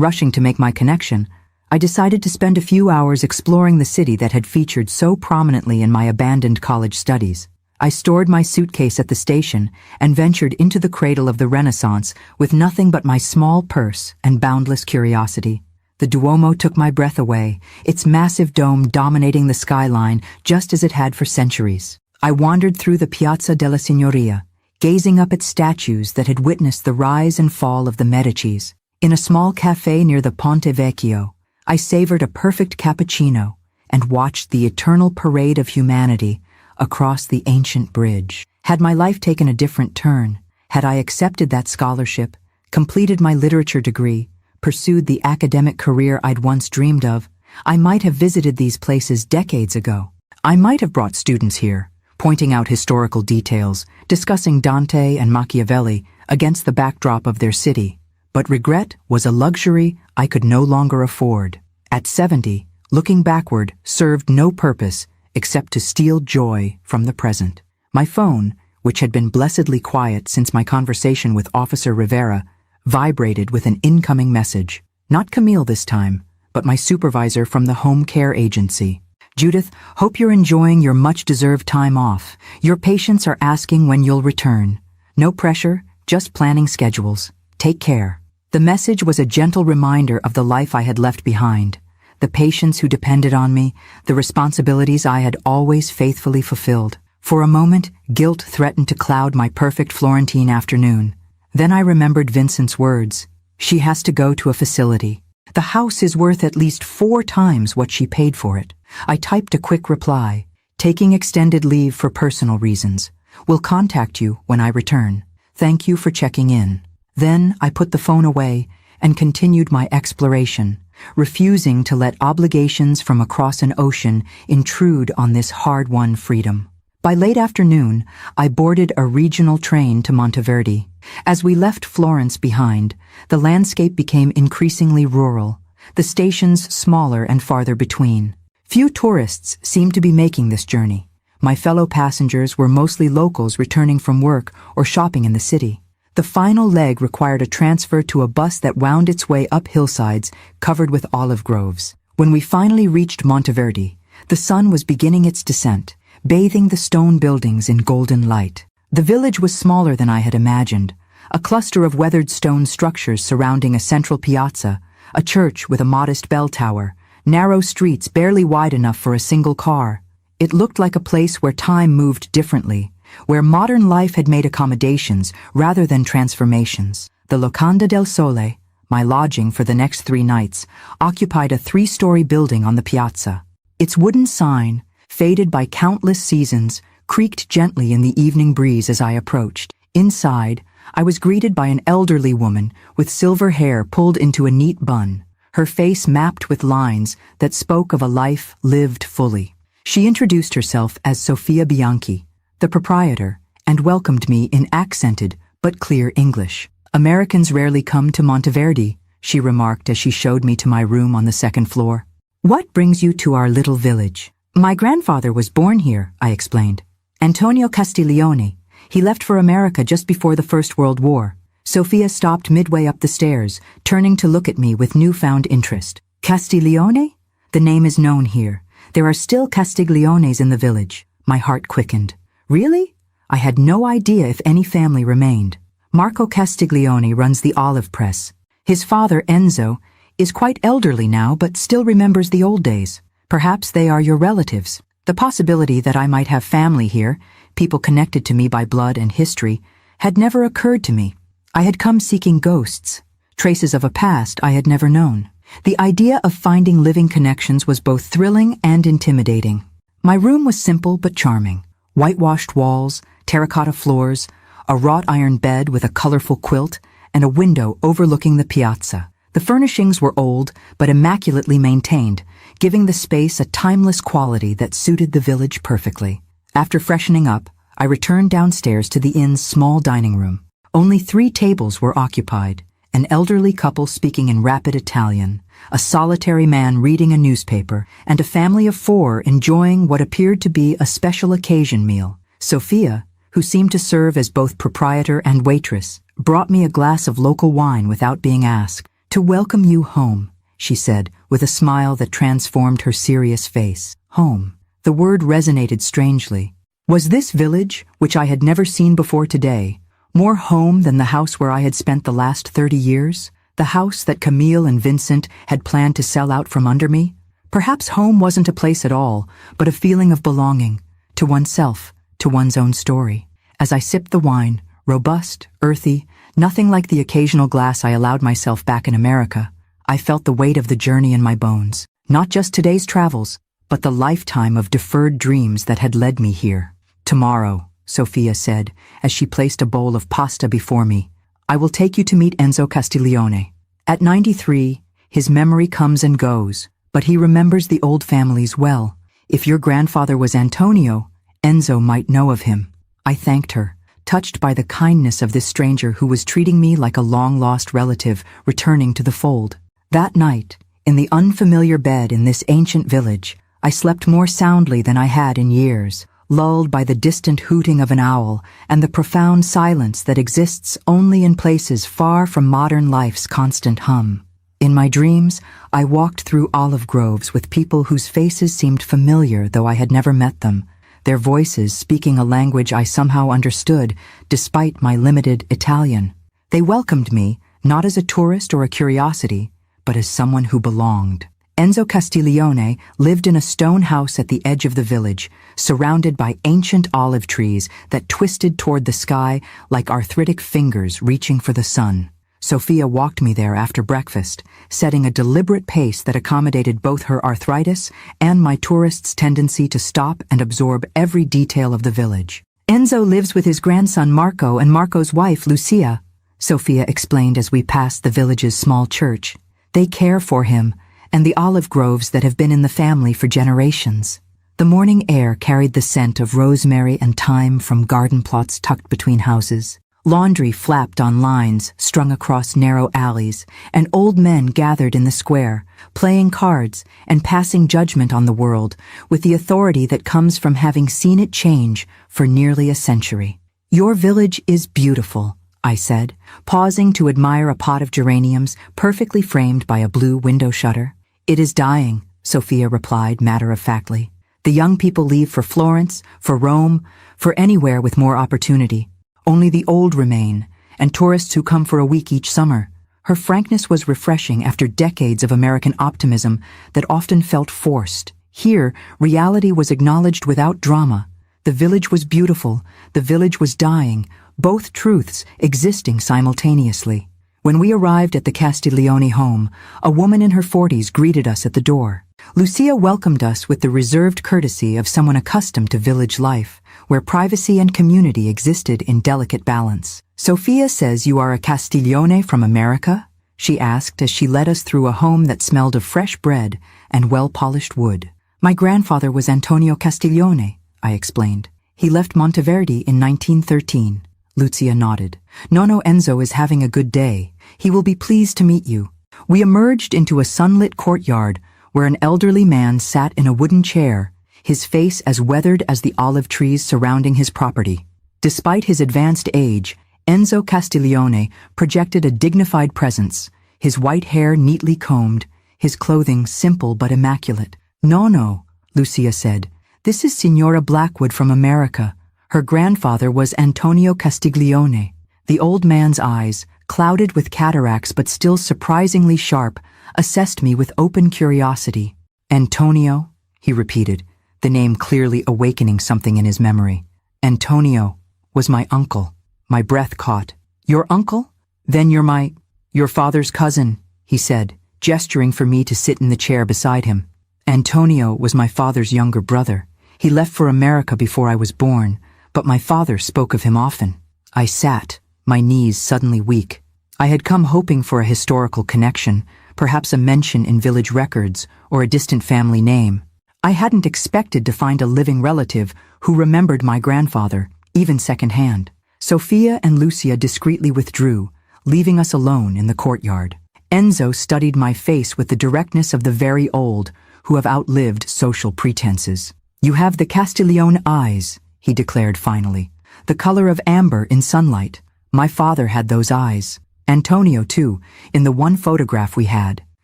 rushing to make my connection, I decided to spend a few hours exploring the city that had featured so prominently in my abandoned college studies. I stored my suitcase at the station and ventured into the cradle of the Renaissance with nothing but my small purse and boundless curiosity. The Duomo took my breath away, its massive dome dominating the skyline just as it had for centuries. I wandered through the Piazza della Signoria, gazing up at statues that had witnessed the rise and fall of the Medicis. In a small cafe near the Ponte Vecchio, I savored a perfect cappuccino and watched the eternal parade of humanity across the ancient bridge. Had my life taken a different turn, had I accepted that scholarship, completed my literature degree, pursued the academic career I'd once dreamed of, I might have visited these places decades ago. I might have brought students here, pointing out historical details, discussing Dante and Machiavelli against the backdrop of their city. But regret was a luxury I could no longer afford. At 70, looking backward served no purpose except to steal joy from the present. My phone, which had been blessedly quiet since my conversation with Officer Rivera, vibrated with an incoming message. Not Camille this time, but my supervisor from the home care agency. Judith, hope you're enjoying your much-deserved time off. Your patients are asking when you'll return. No pressure, just planning schedules. Take care. The message was a gentle reminder of the life I had left behind, the patients who depended on me, the responsibilities I had always faithfully fulfilled. For a moment, guilt threatened to cloud my perfect Florentine afternoon. Then I remembered Vincent's words. She has to go to a facility. The house is worth at least 4 times what she paid for it. I typed a quick reply, taking extended leave for personal reasons. Will contact you when I return. Thank you for checking in. Then I put the phone away and continued my exploration, refusing to let obligations from across an ocean intrude on this hard-won freedom. By late afternoon, I boarded a regional train to Monteverdi. As we left Florence behind, the landscape became increasingly rural, the stations smaller and farther between. Few tourists seemed to be making this journey. My fellow passengers were mostly locals returning from work or shopping in the city. The final leg required a transfer to a bus that wound its way up hillsides covered with olive groves. When we finally reached Monteverdi, the sun was beginning its descent, bathing the stone buildings in golden light. The village was smaller than I had imagined, a cluster of weathered stone structures surrounding a central piazza, a church with a modest bell tower, narrow streets barely wide enough for a single car. It looked like a place where time moved differently, where modern life had made accommodations rather than transformations. The Locanda del Sole, my lodging for the next 3 nights, occupied a 3-story building on the piazza. Its wooden sign, faded by countless seasons, creaked gently in the evening breeze as I approached. Inside, I was greeted by an elderly woman with silver hair pulled into a neat bun, her face mapped with lines that spoke of a life lived fully. She introduced herself as Sofia Bianchi, the proprietor, and welcomed me in accented but clear English. Americans rarely come to Monteverdi, she remarked as she showed me to my room on the 2nd floor. What brings you to our little village? My grandfather was born here, I explained. Antonio Castiglione. He left for America just before the First World War. Sofia stopped midway up the stairs, turning to look at me with newfound interest. Castiglione? The name is known here. There are still Castigliones in the village. My heart quickened. Really? I had no idea if any family remained. Marco Castiglione runs the olive press. His father, Enzo, is quite elderly now but still remembers the old days. Perhaps they are your relatives. The possibility that I might have family here, people connected to me by blood and history, had never occurred to me. I had come seeking ghosts, traces of a past I had never known. The idea of finding living connections was both thrilling and intimidating. My room was simple but charming. Whitewashed walls, terracotta floors, a wrought iron bed with a colorful quilt, and a window overlooking the piazza. The furnishings were old but immaculately maintained, giving the space a timeless quality that suited the village perfectly. After freshening up, I returned downstairs to the inn's small dining room. Only 3 tables were occupied, an elderly couple speaking in rapid Italian, a solitary man reading a newspaper, and a family of 4 enjoying what appeared to be a special occasion meal. Sophia, who seemed to serve as both proprietor and waitress, brought me a glass of local wine without being asked. "To welcome you home," she said, with a smile that transformed her serious face. Home. The word resonated strangely. Was this village, which I had never seen before today, more home than the house where I had spent the last 30 years? The house that Camille and Vincent had planned to sell out from under me? Perhaps home wasn't a place at all, but a feeling of belonging, to oneself, to one's own story. As I sipped the wine, robust, earthy, nothing like the occasional glass I allowed myself back in America, I felt the weight of the journey in my bones. Not just today's travels, but the lifetime of deferred dreams that had led me here. "Tomorrow," Sophia said, as she placed a bowl of pasta before me, "I will take you to meet Enzo Castiglione. At 93, his memory comes and goes, but he remembers the old families well. If your grandfather was Antonio, Enzo might know of him." I thanked her, touched by the kindness of this stranger who was treating me like a long-lost relative returning to the fold. That night, in the unfamiliar bed in this ancient village, I slept more soundly than I had in years, lulled by the distant hooting of an owl and the profound silence that exists only in places far from modern life's constant hum. In my dreams, I walked through olive groves with people whose faces seemed familiar though I had never met them, their voices speaking a language I somehow understood despite my limited Italian. They welcomed me, not as a tourist or a curiosity, but as someone who belonged. Enzo Castiglione lived in a stone house at the edge of the village, surrounded by ancient olive trees that twisted toward the sky like arthritic fingers reaching for the sun. Sophia walked me there after breakfast, setting a deliberate pace that accommodated both her arthritis and my tourist's tendency to stop and absorb every detail of the village. "Enzo lives with his grandson Marco and Marco's wife Lucia," Sophia explained as we passed the village's small church. "They care for him, and the olive groves that have been in the family for generations." The morning air carried the scent of rosemary and thyme from garden plots tucked between houses. Laundry flapped on lines strung across narrow alleys, and old men gathered in the square, playing cards and passing judgment on the world with the authority that comes from having seen it change for nearly a century. "Your village is beautiful," I said, pausing to admire a pot of geraniums perfectly framed by a blue window shutter. "It is dying," Sophia replied matter-of-factly. "The young people leave for Florence, for Rome, for anywhere with more opportunity. Only the old remain, and tourists who come for a week each summer." Her frankness was refreshing after decades of American optimism that often felt forced. Here, reality was acknowledged without drama. The village was beautiful, the village was dying, both truths existing simultaneously. When we arrived at the Castiglione home, a woman in her 40s greeted us at the door. Lucia welcomed us with the reserved courtesy of someone accustomed to village life, where privacy and community existed in delicate balance. "Sophia says you are a Castiglione from America?" she asked as she led us through a home that smelled of fresh bread and well-polished wood. "My grandfather was Antonio Castiglione," I explained. "He left Monteverdi in 1913. Lucia nodded. "Nonno Enzo is having a good day. He will be pleased to meet you." We emerged into a sunlit courtyard where an elderly man sat in a wooden chair, his face as weathered as the olive trees surrounding his property. Despite his advanced age, Enzo Castiglione projected a dignified presence, his white hair neatly combed, his clothing simple but immaculate. "No, Lucia said. "This is Signora Blackwood from America. Her grandfather was Antonio Castiglione." The old man's eyes, clouded with cataracts but still surprisingly sharp, assessed me with open curiosity. "Antonio?" he repeated, the name clearly awakening something in his memory. "Antonio was my uncle." My breath caught. "Your uncle? Then you're your father's cousin," he said, gesturing for me to sit in the chair beside him. "Antonio was my father's younger brother. He left for America before I was born, but my father spoke of him often." I sat, my knees suddenly weak. I had come hoping for a historical connection, perhaps a mention in village records or a distant family name. I hadn't expected to find a living relative who remembered my grandfather, even secondhand. Sophia and Lucia discreetly withdrew, leaving us alone in the courtyard. Enzo studied my face with the directness of the very old, who have outlived social pretenses. "You have the Castiglione eyes," he declared finally. "The color of amber in sunlight. My father had those eyes. Antonio, too, in the one photograph we had."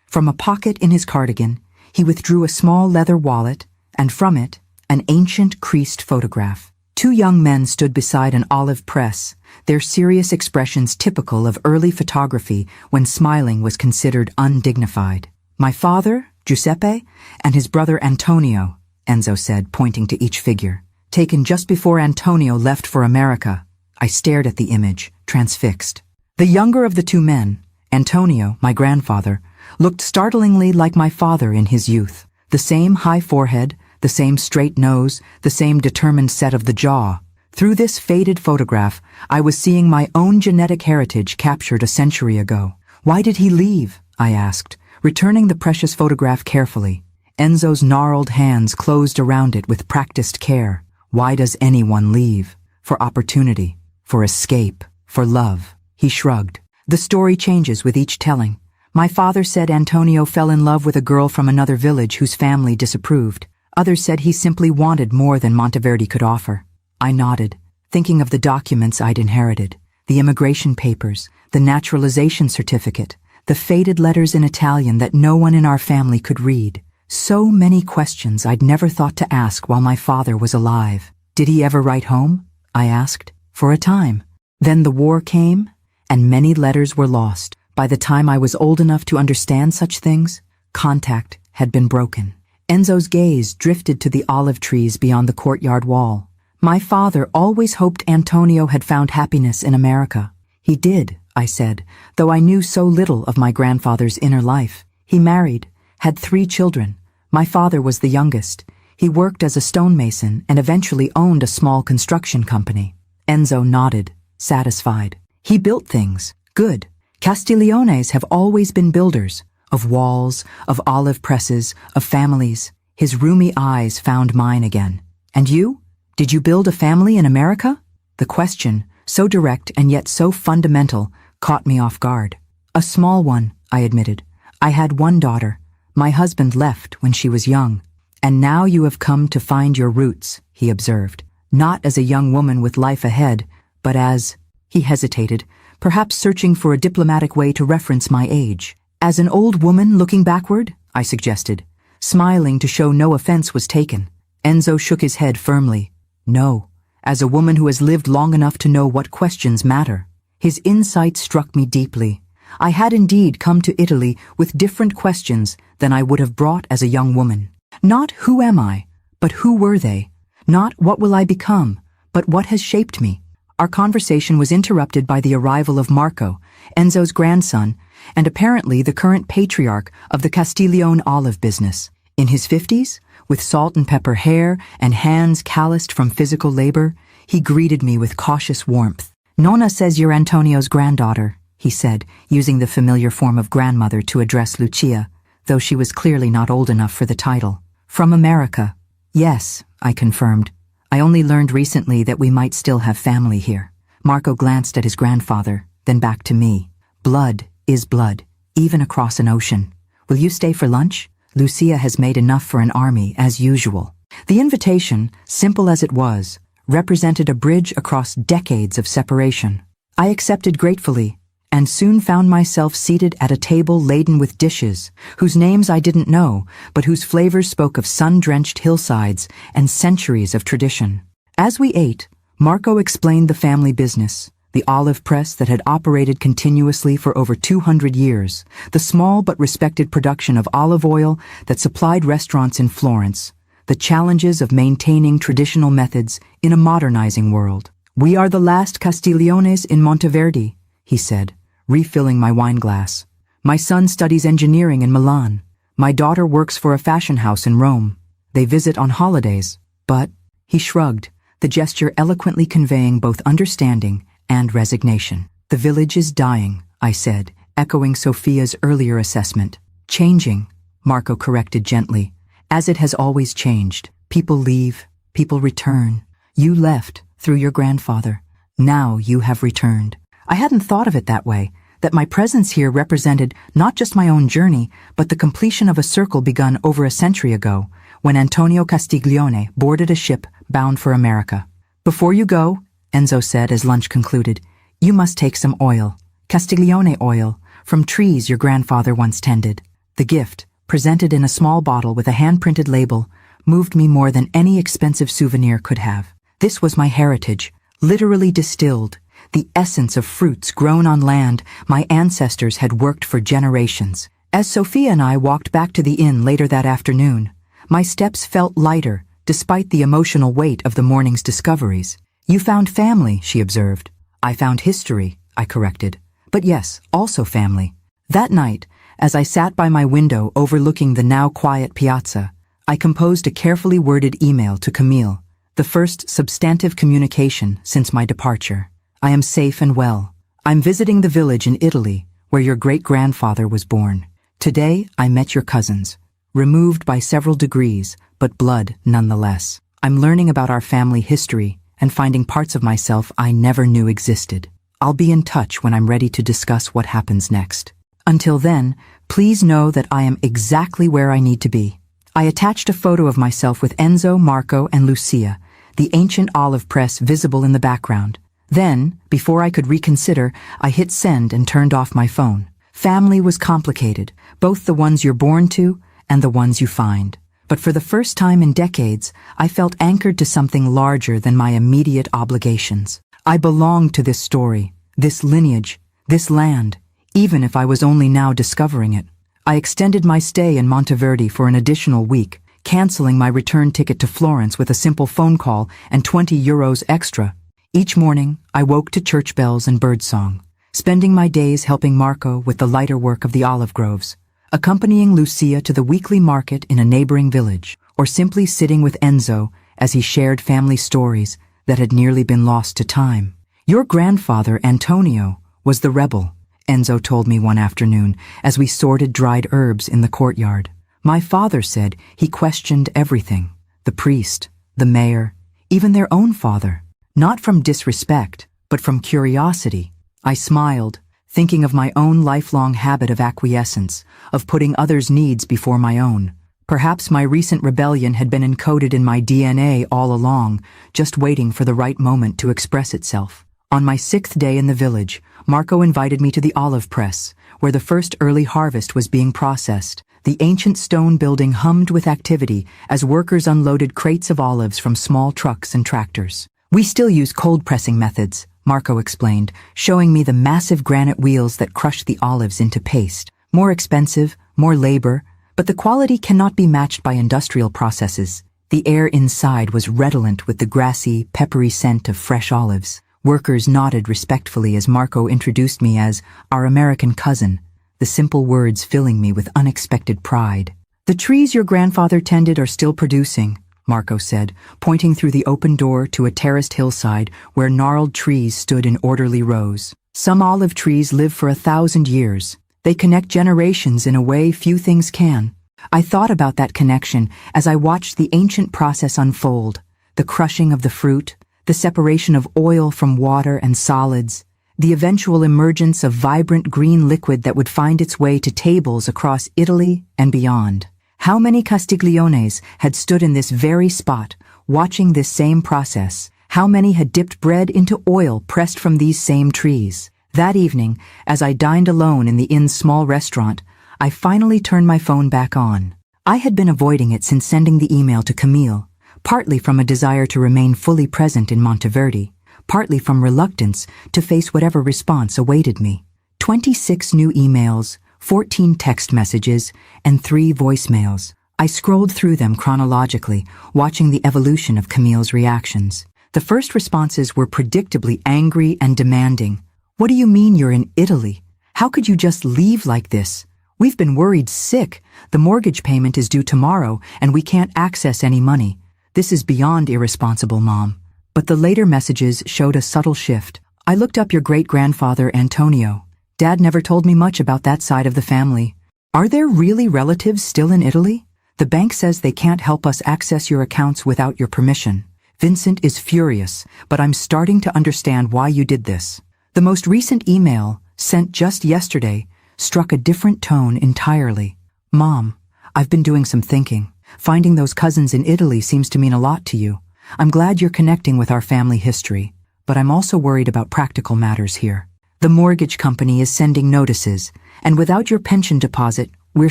From a pocket in his cardigan, he withdrew a small leather wallet, and from it, an ancient creased photograph. Two young men stood beside an olive press, their serious expressions typical of early photography when smiling was considered undignified. "My father, Giuseppe, and his brother Antonio," Enzo said, pointing to each figure. "Taken just before Antonio left for America." I stared at the image, transfixed. The younger of the two men, Antonio, my grandfather, looked startlingly like my father in his youth. The same high forehead, the same straight nose, the same determined set of the jaw. Through this faded photograph, I was seeing my own genetic heritage captured a century ago. "Why did he leave?" I asked, returning the precious photograph carefully. Enzo's gnarled hands closed around it with practiced care. "Why does anyone leave? For opportunity, for escape, for love." He shrugged. "The story changes with each telling. My father said Antonio fell in love with a girl from another village whose family disapproved. Others said he simply wanted more than Monteverde could offer." I nodded, thinking of the documents I'd inherited, the immigration papers, the naturalization certificate, the faded letters in Italian that no one in our family could read. So many questions I'd never thought to ask while my father was alive. "Did he ever write home?" I asked. "For a time. Then the war came, and many letters were lost. By the time I was old enough to understand such things, contact had been broken." Enzo's gaze drifted to the olive trees beyond the courtyard wall. "My father always hoped Antonio had found happiness in America." "He did," I said, though I knew so little of my grandfather's inner life. "He married, had 3 children. My father was the youngest. He worked as a stonemason and eventually owned a small construction company." Enzo nodded, satisfied. "He built things. Good. Castigliones have always been builders. Of walls, of olive presses, of families." His roomy eyes found mine again. "And you? Did you build a family in America?" The question, so direct and yet so fundamental, caught me off guard. "A small one," I admitted. "I had 1 daughter. My husband left when she was young." "And now you have come to find your roots," he observed. "Not as a young woman with life ahead, but as—" he hesitated, perhaps searching for a diplomatic way to reference my age. "As an old woman looking backward," I suggested, smiling to show no offense was taken. Enzo shook his head firmly. "No, as a woman who has lived long enough to know what questions matter." His insight struck me deeply. I had indeed come to Italy with different questions than I would have brought as a young woman. Not who am I, but who were they? Not what will I become, but what has shaped me? Our conversation was interrupted by the arrival of Marco, Enzo's grandson, and apparently the current patriarch of the Castiglione olive business. In his 50s, with salt and pepper hair and hands calloused from physical labor, he greeted me with cautious warmth. "Nonna says you're Antonio's granddaughter," he said, using the familiar form of grandmother to address Lucia, though she was clearly not old enough for the title. "From America." "Yes," I confirmed. "I only learned recently that we might still have family here." Marco glanced at his grandfather, then back to me. "Blood is blood, even across an ocean. Will you stay for lunch? Lucia has made enough for an army, as usual." The invitation, simple as it was, represented a bridge across decades of separation. I accepted gratefully, and soon found myself seated at a table laden with dishes, whose names I didn't know, but whose flavors spoke of sun-drenched hillsides and centuries of tradition. As we ate, Marco explained the family business, the olive press that had operated continuously for over 200 years, the small but respected production of olive oil that supplied restaurants in Florence, the challenges of maintaining traditional methods in a modernizing world. "We are the last Castigliones in Monteverde," he said, refilling my wine glass. "My son studies engineering in Milan. My daughter works for a fashion house in Rome. They visit on holidays, but—" he shrugged, the gesture eloquently conveying both understanding and resignation. "The village is dying," I said, echoing Sophia's earlier assessment. "Changing," Marco corrected gently, "as it has always changed. People leave, people return. You left through your grandfather. Now you have returned." I hadn't thought of it that way, that my presence here represented not just my own journey, but the completion of a circle begun over a century ago, when Antonio Castiglione boarded a ship bound for America. "Before you go," Enzo said as lunch concluded, "you must take some oil, Castiglione oil, from trees your grandfather once tended." The gift, presented in a small bottle with a hand-printed label, moved me more than any expensive souvenir could have. This was my heritage, literally distilled, the essence of fruits grown on land my ancestors had worked for generations. As Sophia and I walked back to the inn later that afternoon, my steps felt lighter, despite the emotional weight of the morning's discoveries. "You found family," she observed. "I found history," I corrected. "But yes, also family." That night, as I sat by my window overlooking the now quiet piazza, I composed a carefully worded email to Camille, the first substantive communication since my departure. "I am safe and well. I'm visiting the village in Italy where your great-grandfather was born. Today I met your cousins, removed by several degrees, but blood nonetheless. I'm learning about our family history and finding parts of myself I never knew existed. I'll be in touch when I'm ready to discuss what happens next. Until then, please know that I am exactly where I need to be." I attached a photo of myself with Enzo, Marco, and Lucia, the ancient olive press visible in the background. Then, before I could reconsider, I hit send and turned off my phone. Family was complicated, both the ones you're born to and the ones you find. But for the first time in decades, I felt anchored to something larger than my immediate obligations. I belonged to this story, this lineage, this land, even if I was only now discovering it. I extended my stay in Monteverde for an additional week, canceling my return ticket to Florence with a simple phone call and €20 extra. Each morning, I woke to church bells and birdsong, spending my days helping Marco with the lighter work of the olive groves, accompanying Lucia to the weekly market in a neighboring village, or simply sitting with Enzo as he shared family stories that had nearly been lost to time. "Your grandfather, Antonio, was the rebel," Enzo told me one afternoon as we sorted dried herbs in the courtyard. "My father said he questioned everything, the priest, the mayor, even their own father, not from disrespect, but from curiosity." I smiled, thinking of my own lifelong habit of acquiescence, of putting others' needs before my own. Perhaps my recent rebellion had been encoded in my DNA all along, just waiting for the right moment to express itself. On my 6th day in the village, Marco invited me to the olive press, where the first early harvest was being processed. The ancient stone building hummed with activity as workers unloaded crates of olives from small trucks and tractors. "We still use cold pressing methods," Marco explained, showing me the massive granite wheels that crush the olives into paste. "More expensive, more labor, but the quality cannot be matched by industrial processes." The air inside was redolent with the grassy, peppery scent of fresh olives. Workers nodded respectfully as Marco introduced me as our American cousin, the simple words filling me with unexpected pride. "The trees your grandfather tended are still producing," Marco said, pointing through the open door to a terraced hillside where gnarled trees stood in orderly rows. "Some olive trees live for 1,000 years. They connect generations in a way few things can." I thought about that connection as I watched the ancient process unfold, the crushing of the fruit, the separation of oil from water and solids, the eventual emergence of vibrant green liquid that would find its way to tables across Italy and beyond. How many Castigliones had stood in this very spot, watching this same process? How many had dipped bread into oil pressed from these same trees? That evening, as I dined alone in the inn's small restaurant, I finally turned my phone back on. I had been avoiding it since sending the email to Camille, partly from a desire to remain fully present in Monteverde, partly from reluctance to face whatever response awaited me. 26 new emails, 14 text messages, and 3 voicemails. I scrolled through them chronologically, watching the evolution of Camille's reactions. The first responses were predictably angry and demanding. "What do you mean you're in Italy? How could you just leave like this? We've been worried sick. The mortgage payment is due tomorrow, and we can't access any money. This is beyond irresponsible, Mom." But the later messages showed a subtle shift. "I looked up your great-grandfather, Antonio. Dad never told me much about that side of the family. Are there really relatives still in Italy? The bank says they can't help us access your accounts without your permission. Vincent is furious, but I'm starting to understand why you did this." The most recent email, sent just yesterday, struck a different tone entirely. Mom, I've been doing some thinking. Finding those cousins in Italy seems to mean a lot to you. I'm glad you're connecting with our family history, but I'm also worried about practical matters here. The mortgage company is sending notices, and without your pension deposit, we're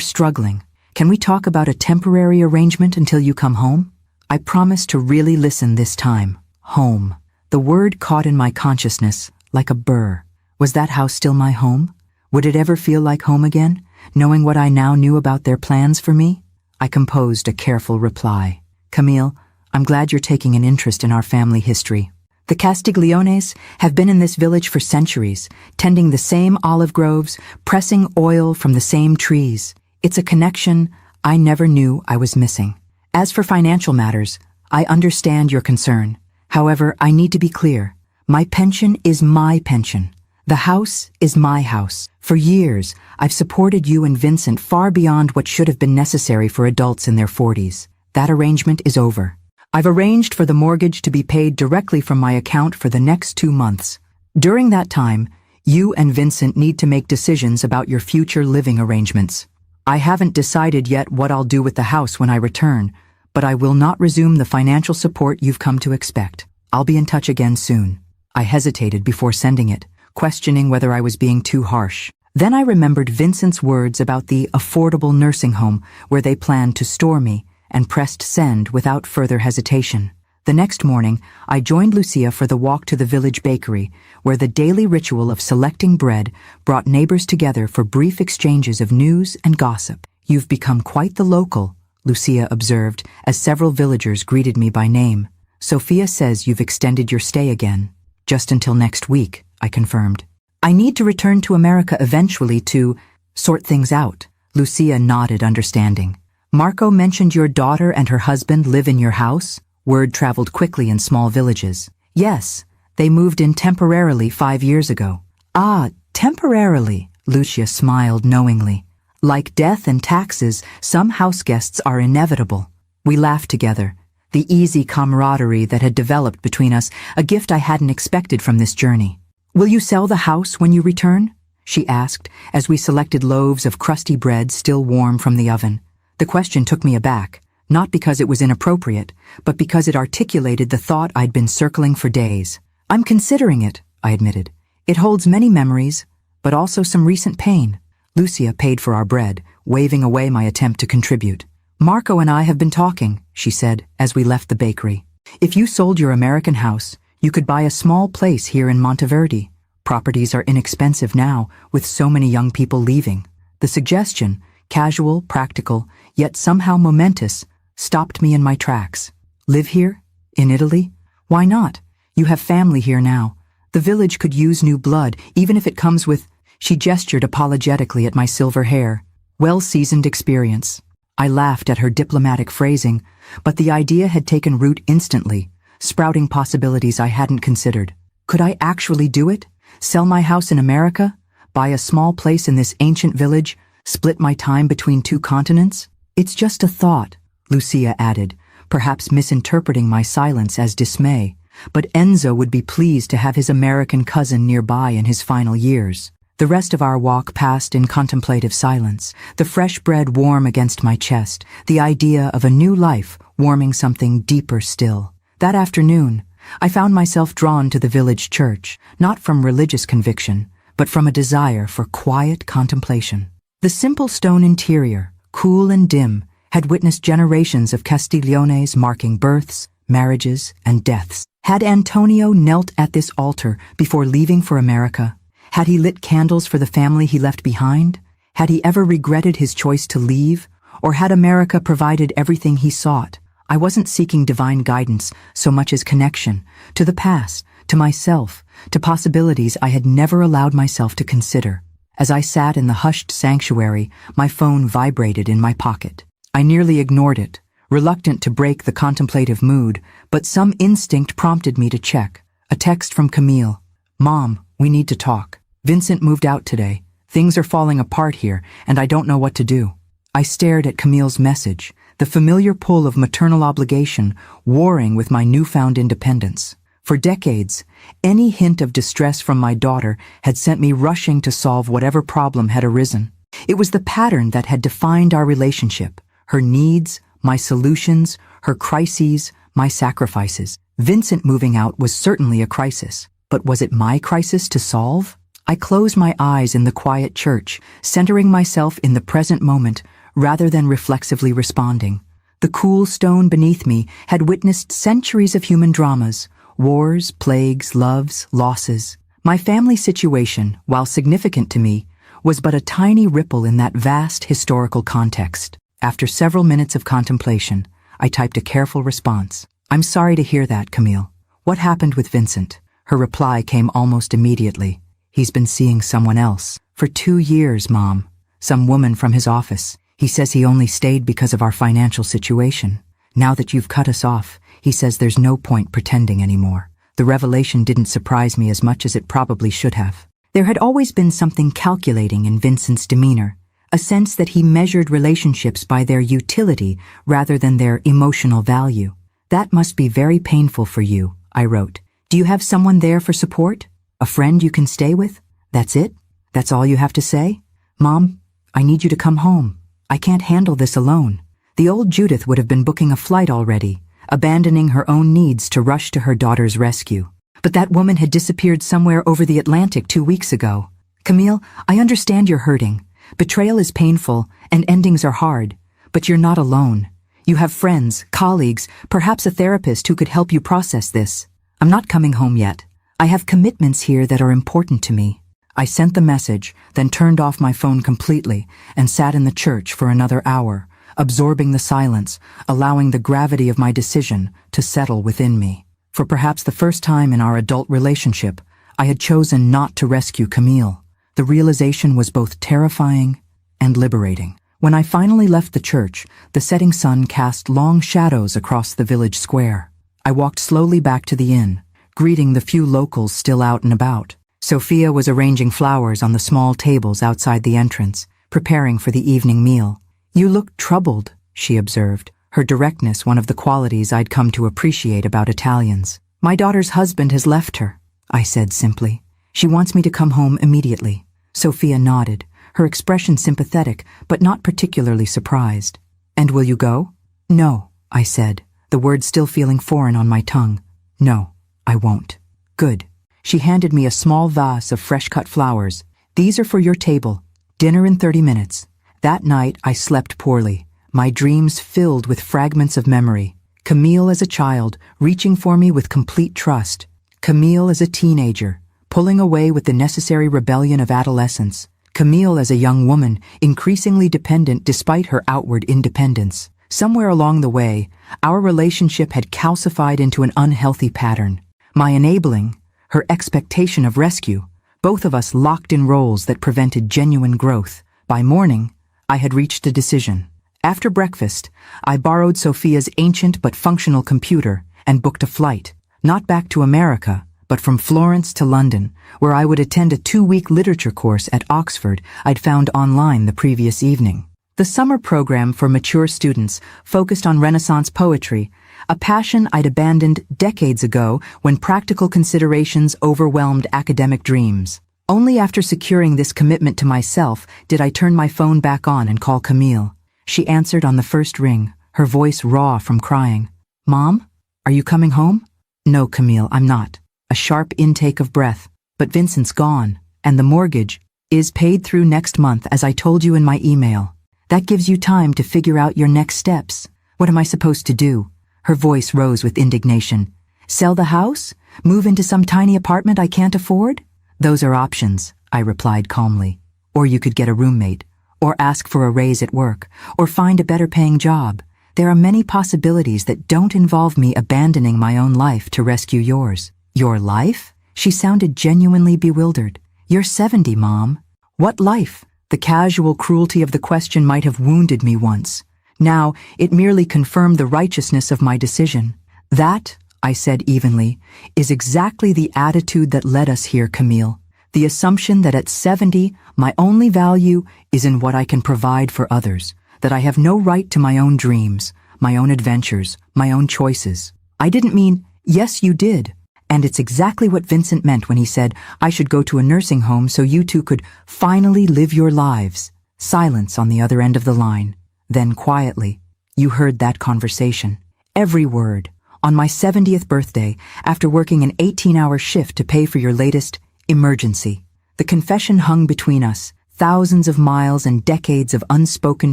struggling. Can we talk about a temporary arrangement until you come home? I promise to really listen this time. Home. The word caught in my consciousness, like a burr. Was that house still my home? Would it ever feel like home again, knowing what I now knew about their plans for me? I composed a careful reply. Camille, I'm glad you're taking an interest in our family history. The Castigliones have been in this village for centuries, tending the same olive groves, pressing oil from the same trees. It's a connection I never knew I was missing. As for financial matters, I understand your concern. However, I need to be clear. My pension is my pension. The house is my house. For years, I've supported you and Vincent far beyond what should have been necessary for adults in their 40s. That arrangement is over. I've arranged for the mortgage to be paid directly from my account for the next 2 months. During that time, you and Vincent need to make decisions about your future living arrangements. I haven't decided yet what I'll do with the house when I return, but I will not resume the financial support you've come to expect. I'll be in touch again soon. I hesitated before sending it, questioning whether I was being too harsh. Then I remembered Vincent's words about the affordable nursing home where they planned to store me, and pressed send without further hesitation. The next morning, I joined Lucia for the walk to the village bakery, where the daily ritual of selecting bread brought neighbors together for brief exchanges of news and gossip. You've become quite the local, Lucia observed, as several villagers greeted me by name. Sophia says you've extended your stay again. Just until next week, I confirmed. I need to return to America eventually to sort things out. Lucia nodded understanding. Marco mentioned your daughter and her husband live in your house? Word traveled quickly in small villages. Yes, they moved in temporarily 5 years ago. Ah, temporarily, Lucia smiled knowingly. Like death and taxes, some house guests are inevitable. We laughed together. The easy camaraderie that had developed between us, a gift I hadn't expected from this journey. Will you sell the house when you return? She asked, as we selected loaves of crusty bread still warm from the oven. The question took me aback, not because it was inappropriate, but because it articulated the thought I'd been circling for days. I'm considering it, I admitted. It holds many memories, but also some recent pain. Lucia paid for our bread, waving away my attempt to contribute. Marco and I have been talking, she said, as we left the bakery. If you sold your American house, you could buy a small place here in Monteverde. Properties are inexpensive now, with so many young people leaving. The suggestion, casual, practical, yet somehow momentous, stopped me in my tracks. Live here? In Italy? Why not? You have family here now. The village could use new blood, even if it comes with... She gestured apologetically at my silver hair. Well-seasoned experience. I laughed at her diplomatic phrasing, but the idea had taken root instantly, sprouting possibilities I hadn't considered. Could I actually do it? Sell my house in America? Buy a small place in this ancient village? Split my time between 2 continents? It's just a thought, Lucia added, perhaps misinterpreting my silence as dismay. But Enzo would be pleased to have his American cousin nearby in his final years. The rest of our walk passed in contemplative silence, the fresh bread warm against my chest, the idea of a new life warming something deeper still. That afternoon, I found myself drawn to the village church, not from religious conviction, but from a desire for quiet contemplation. The simple stone interior, cool and dim, had witnessed generations of Castigliones marking births, marriages, and deaths. Had Antonio knelt at this altar before leaving for America? Had he lit candles for the family he left behind? Had he ever regretted his choice to leave? Or had America provided everything he sought? I wasn't seeking divine guidance so much as connection, to the past, to myself, to possibilities I had never allowed myself to consider. As I sat in the hushed sanctuary, my phone vibrated in my pocket. I nearly ignored it, reluctant to break the contemplative mood, but some instinct prompted me to check. A text from Camille. Mom, we need to talk. Vincent moved out today. Things are falling apart here, and I don't know what to do. I stared at Camille's message, the familiar pull of maternal obligation warring with my newfound independence. For decades, any hint of distress from my daughter had sent me rushing to solve whatever problem had arisen. It was the pattern that had defined our relationship, her needs, my solutions, her crises, my sacrifices. Vincent moving out was certainly a crisis, but was it my crisis to solve? I closed my eyes in the quiet church, centering myself in the present moment rather than reflexively responding. The cool stone beneath me had witnessed centuries of human dramas, wars, plagues, loves, losses. My family situation, while significant to me, was but a tiny ripple in that vast historical context. After several minutes of contemplation, I typed a careful response. "I'm sorry to hear that, Camille. What happened with Vincent?" Her reply came almost immediately. "He's been seeing someone else. For 2 years, Mom. Some woman from his office. He says he only stayed because of our financial situation. Now that you've cut us off, he says there's no point pretending anymore." The revelation didn't surprise me as much as it probably should have. There had always been something calculating in Vincent's demeanor, a sense that he measured relationships by their utility rather than their emotional value. "That must be very painful for you," I wrote. "Do you have someone there for support? A friend you can stay with? That's it? That's all you have to say? Mom, I need you to come home. I can't handle this alone." The old Judith would have been booking a flight already, abandoning her own needs to rush to her daughter's rescue. But that woman had disappeared somewhere over the Atlantic 2 weeks ago. "Camille, I understand you're hurting. Betrayal is painful, and endings are hard. But you're not alone. You have friends, colleagues, perhaps a therapist who could help you process this. I'm not coming home yet. I have commitments here that are important to me." I sent the message, then turned off my phone completely and sat in the church for another hour, absorbing the silence, allowing the gravity of my decision to settle within me. For perhaps the first time in our adult relationship, I had chosen not to rescue Camille. The realization was both terrifying and liberating. When I finally left the church, the setting sun cast long shadows across the village square. I walked slowly back to the inn, greeting the few locals still out and about. Sophia was arranging flowers on the small tables outside the entrance, preparing for the evening meal. "You look troubled," she observed, her directness one of the qualities I'd come to appreciate about Italians. "My daughter's husband has left her," I said simply. "She wants me to come home immediately." Sophia nodded, her expression sympathetic, but not particularly surprised. "And will you go?" "No," I said, the words still feeling foreign on my tongue. "No, I won't." "Good." She handed me a small vase of fresh-cut flowers. "These are for your table. Dinner in 30 minutes. That night I slept poorly, my dreams filled with fragments of memory. Camille as a child, reaching for me with complete trust. Camille as a teenager, pulling away with the necessary rebellion of adolescence. Camille as a young woman, increasingly dependent despite her outward independence. Somewhere along the way, our relationship had calcified into an unhealthy pattern. My enabling, her expectation of rescue, both of us locked in roles that prevented genuine growth. By morning, I had reached a decision. After breakfast, I borrowed Sophia's ancient but functional computer and booked a flight, not back to America, but from Florence to London, where I would attend a 2-week literature course at Oxford I'd found online the previous evening. The summer program for mature students focused on Renaissance poetry, a passion I'd abandoned decades ago when practical considerations overwhelmed academic dreams. Only after securing this commitment to myself did I turn my phone back on and call Camille. She answered on the first ring, her voice raw from crying. "Mom, are you coming home?" "No, Camille, I'm not." A sharp intake of breath. "But Vincent's gone, and the mortgage is paid through next month, as I told you in my email. That gives you time to figure out your next steps. What am I supposed to do?" Her voice rose with indignation. "Sell the house? Move into some tiny apartment I can't afford?" "Those are options," I replied calmly. "Or you could get a roommate, or ask for a raise at work, or find a better paying job. There are many possibilities that don't involve me abandoning my own life to rescue yours." "Your life?" She sounded genuinely bewildered. "You're 70, Mom. What life?" The casual cruelty of the question might have wounded me once. Now, it merely confirmed the righteousness of my decision. "That," I said evenly, "is exactly the attitude that led us here, Camille. The assumption that at 70, my only value is in what I can provide for others, that I have no right to my own dreams, my own adventures, my own choices." I didn't mean, "Yes, you did," And it's exactly what Vincent meant when he said I should go to a nursing home so you two could finally live your lives. Silence on the other end of the line. Then quietly, you heard that conversation. Every word. On my 70th birthday, after working an 18-hour shift to pay for your latest emergency. The confession hung between us, thousands of miles and decades of unspoken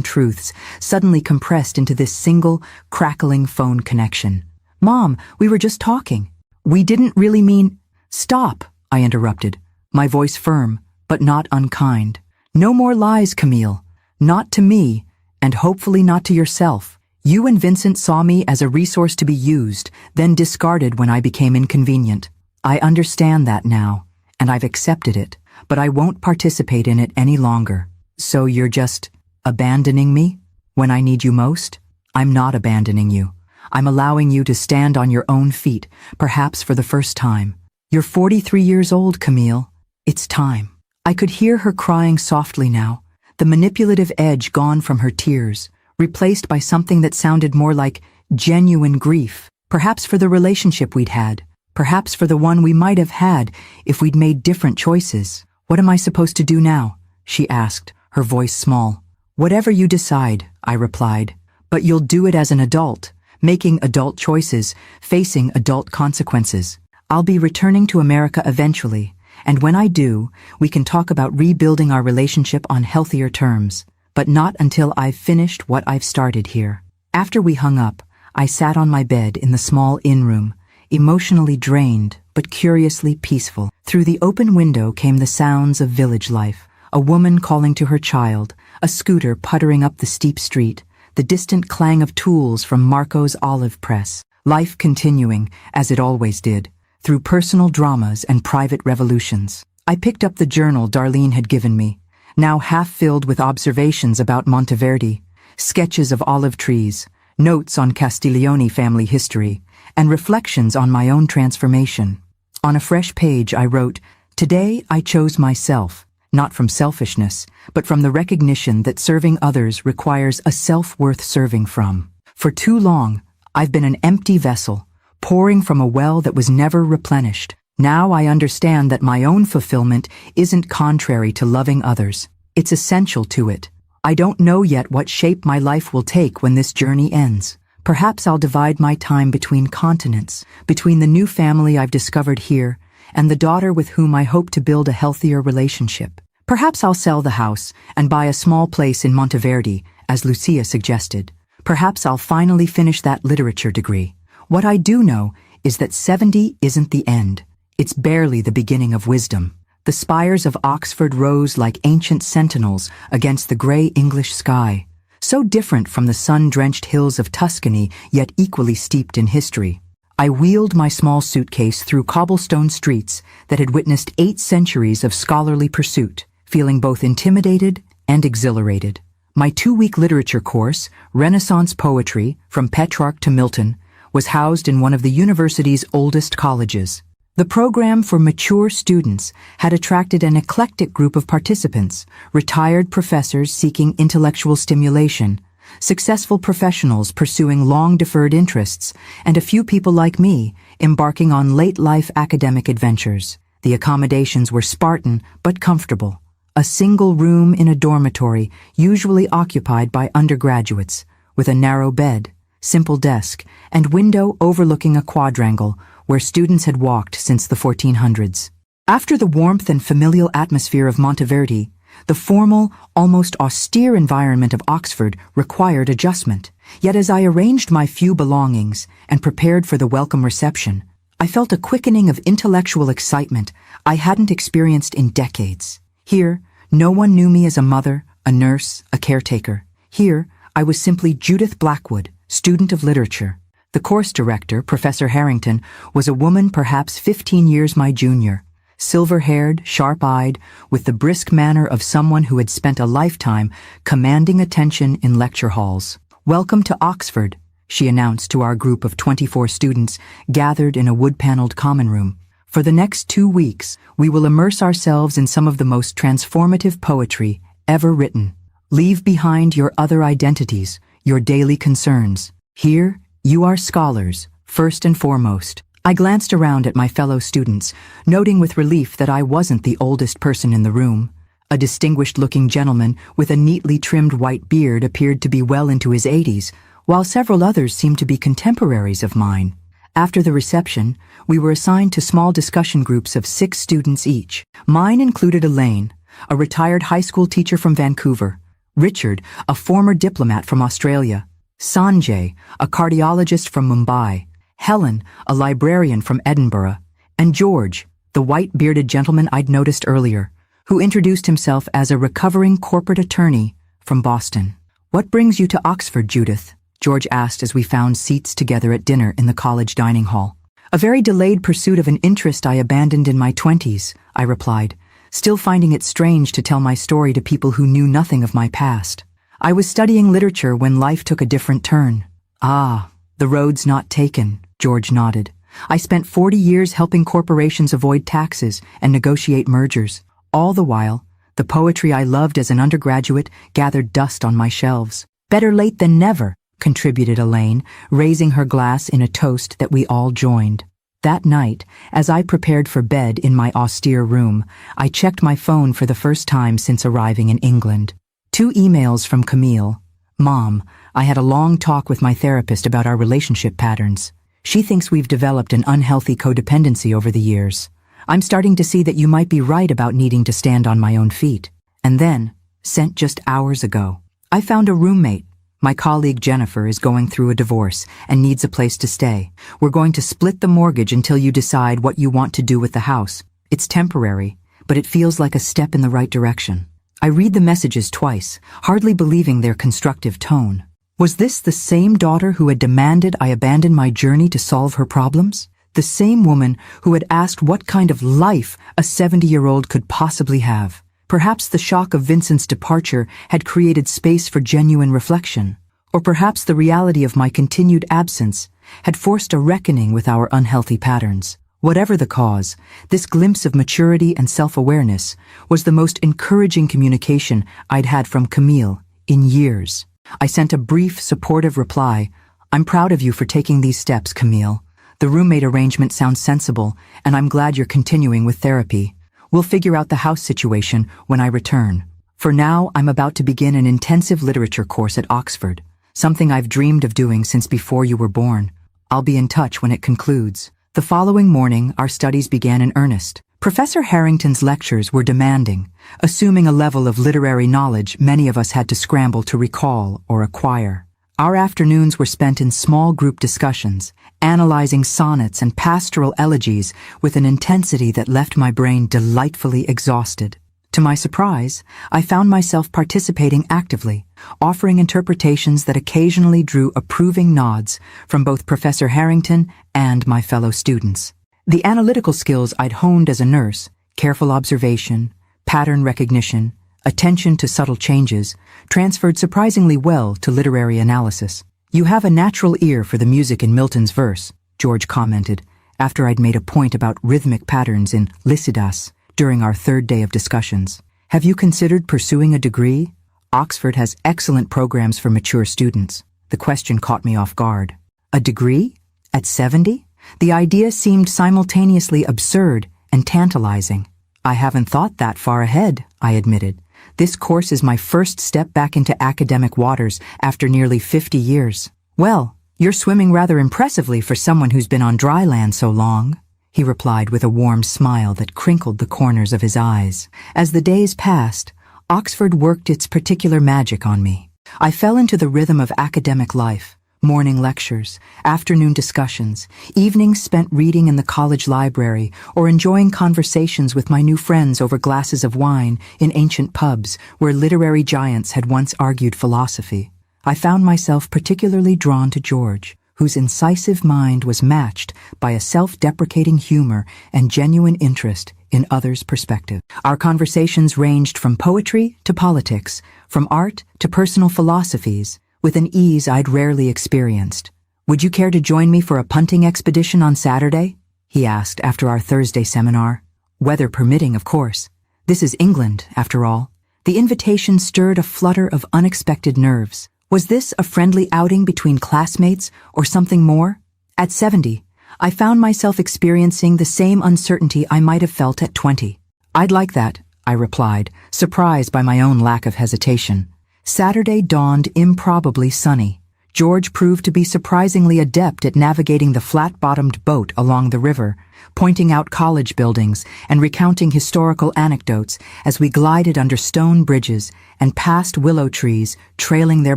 truths suddenly compressed into this single, crackling phone connection. Mom, we were just talking. We didn't really mean— Stop, I interrupted, my voice firm, but not unkind. No more lies, Camille. Not to me, and hopefully not to yourself. You and Vincent saw me as a resource to be used, then discarded when I became inconvenient. I understand that now, and I've accepted it, but I won't participate in it any longer. So you're just abandoning me when I need you most? I'm not abandoning you. I'm allowing you to stand on your own feet, perhaps for the first time. You're 43 years old, Camille. It's time. I could hear her crying softly now, the manipulative edge gone from her tears, replaced by something that sounded more like genuine grief, perhaps for the relationship we'd had, perhaps for the one we might have had if we'd made different choices. What am I supposed to do now? She asked, her voice small. Whatever you decide, I replied. But you'll do it as an adult, making adult choices, facing adult consequences. I'll be returning to America eventually, and when I do, we can talk about rebuilding our relationship on healthier terms. But not until I've finished what I've started here. After we hung up, I sat on my bed in the small inn room, emotionally drained but curiously peaceful. Through the open window came the sounds of village life, a woman calling to her child, a scooter puttering up the steep street, the distant clang of tools from Marco's olive press. Life continuing, as it always did, through personal dramas and private revolutions. I picked up the journal Darlene had given me, now half filled with observations about Monteverdi, sketches of olive trees, notes on Castiglione family history, and reflections on my own transformation. On a fresh page I wrote, "Today I chose myself, not from selfishness, but from the recognition that serving others requires a self-worth serving from. For too long, I've been an empty vessel, pouring from a well that was never replenished. Now I understand that my own fulfillment isn't contrary to loving others. It's essential to it. I don't know yet what shape my life will take when this journey ends. Perhaps I'll divide my time between continents, between the new family I've discovered here and the daughter with whom I hope to build a healthier relationship. Perhaps I'll sell the house and buy a small place in Monteverdi, as Lucia suggested. Perhaps I'll finally finish that literature degree. What I do know is that 70 isn't the end. It's barely the beginning of wisdom. The spires of Oxford rose like ancient sentinels against the grey English sky, so different from the sun-drenched hills of Tuscany, yet equally steeped in history. I wheeled my small suitcase through cobblestone streets that had witnessed 8 centuries of scholarly pursuit, feeling both intimidated and exhilarated. My 2-week literature course, Renaissance Poetry, from Petrarch to Milton, was housed in one of the university's oldest colleges. The program for mature students had attracted an eclectic group of participants, retired professors seeking intellectual stimulation, successful professionals pursuing long-deferred interests, and a few people like me embarking on late-life academic adventures. The accommodations were Spartan but comfortable. A single room in a dormitory, usually occupied by undergraduates, with a narrow bed, simple desk, and window overlooking a quadrangle where students had walked since the 1400s. After the warmth and familial atmosphere of Monteverdi, the formal, almost austere environment of Oxford required adjustment. Yet as I arranged my few belongings and prepared for the welcome reception, I felt a quickening of intellectual excitement I hadn't experienced in decades. Here, no one knew me as a mother, a nurse, a caretaker. Here, I was simply Judith Blackwood, student of literature. The course director, Professor Harrington, was a woman perhaps 15 years my junior, silver-haired, sharp-eyed, with the brisk manner of someone who had spent a lifetime commanding attention in lecture halls. "Welcome to Oxford," she announced to our group of 24 students gathered in a wood-paneled common room. "For the next 2 weeks, we will immerse ourselves in some of the most transformative poetry ever written. Leave behind your other identities, your daily concerns. Here, you are scholars, first and foremost. I glanced around at my fellow students, noting with relief that I wasn't the oldest person in the room. A distinguished-looking gentleman with a neatly trimmed white beard appeared to be well into his 80s, while several others seemed to be contemporaries of mine. After the reception, we were assigned to small discussion groups of 6 students each. Mine included Elaine, a retired high school teacher from Vancouver, Richard, a former diplomat from Australia, Sanjay, a cardiologist from Mumbai, Helen, a librarian from Edinburgh, and George, the white-bearded gentleman I'd noticed earlier, who introduced himself as a recovering corporate attorney from Boston. "What brings you to Oxford, Judith?" George asked as we found seats together at dinner in the college dining hall. "A very delayed pursuit of an interest I abandoned in my 20s, I replied, still finding it strange to tell my story to people who knew nothing of my past. "I was studying literature when life took a different turn." "Ah, the road's not taken," George nodded. "I spent 40 years helping corporations avoid taxes and negotiate mergers. All the while, the poetry I loved as an undergraduate gathered dust on my shelves." "Better late than never," contributed Elaine, raising her glass in a toast that we all joined. That night, as I prepared for bed in my austere room, I checked my phone for the first time since arriving in England. 2 emails from Camille. "Mom, I had a long talk with my therapist about our relationship patterns. She thinks we've developed an unhealthy codependency over the years. I'm starting to see that you might be right about needing to stand on my own feet." And then, sent just hours ago, "I found a roommate. My colleague Jennifer is going through a divorce and needs a place to stay. We're going to split the mortgage until you decide what you want to do with the house. It's temporary, but it feels like a step in the right direction." I read the messages twice, hardly believing their constructive tone. Was this the same daughter who had demanded I abandon my journey to solve her problems? The same woman who had asked what kind of life a 70-year-old could possibly have? Perhaps the shock of Vincent's departure had created space for genuine reflection. Or perhaps the reality of my continued absence had forced a reckoning with our unhealthy patterns. Whatever the cause, this glimpse of maturity and self-awareness was the most encouraging communication I'd had from Camille in years. I sent a brief, supportive reply. "I'm proud of you for taking these steps, Camille. The roommate arrangement sounds sensible, and I'm glad you're continuing with therapy. We'll figure out the house situation when I return. For now, I'm about to begin an intensive literature course at Oxford, something I've dreamed of doing since before you were born. I'll be in touch when it concludes." The following morning, our studies began in earnest. Professor Harrington's lectures were demanding, assuming a level of literary knowledge many of us had to scramble to recall or acquire. Our afternoons were spent in small group discussions, analyzing sonnets and pastoral elegies with an intensity that left my brain delightfully exhausted. To my surprise, I found myself participating actively, offering interpretations that occasionally drew approving nods from both Professor Harrington and my fellow students. The analytical skills I'd honed as a nurse, careful observation, pattern recognition, attention to subtle changes, transferred surprisingly well to literary analysis. "You have a natural ear for the music in Milton's verse," George commented, after I'd made a point about rhythmic patterns in Lycidas during our 3rd day of discussions. "Have you considered pursuing a degree? Oxford has excellent programs for mature students." The question caught me off guard. A degree? At 70? The idea seemed simultaneously absurd and tantalizing. "I haven't thought that far ahead," I admitted. "This course is my first step back into academic waters after nearly 50 years." "Well, you're swimming rather impressively for someone who's been on dry land so long," he replied with a warm smile that crinkled the corners of his eyes. As the days passed, Oxford worked its particular magic on me. I fell into the rhythm of academic life. Morning lectures, afternoon discussions, evenings spent reading in the college library or enjoying conversations with my new friends over glasses of wine in ancient pubs where literary giants had once argued philosophy. I found myself particularly drawn to George, whose incisive mind was matched by a self-deprecating humor and genuine interest in others' perspective. Our conversations ranged from poetry to politics, from art to personal philosophies, with an ease I'd rarely experienced. "Would you care to join me for a punting expedition on Saturday?" he asked after our Thursday seminar. Weather permitting, of course. This is England, after all. The invitation stirred a flutter of unexpected nerves. Was this a friendly outing between classmates or something more? At 70, I found myself experiencing the same uncertainty I might have felt at 20. I'd like that, I replied, surprised by my own lack of hesitation. Saturday dawned improbably sunny. George proved to be surprisingly adept at navigating the flat-bottomed boat along the river, pointing out college buildings and recounting historical anecdotes as we glided under stone bridges and past willow trees trailing their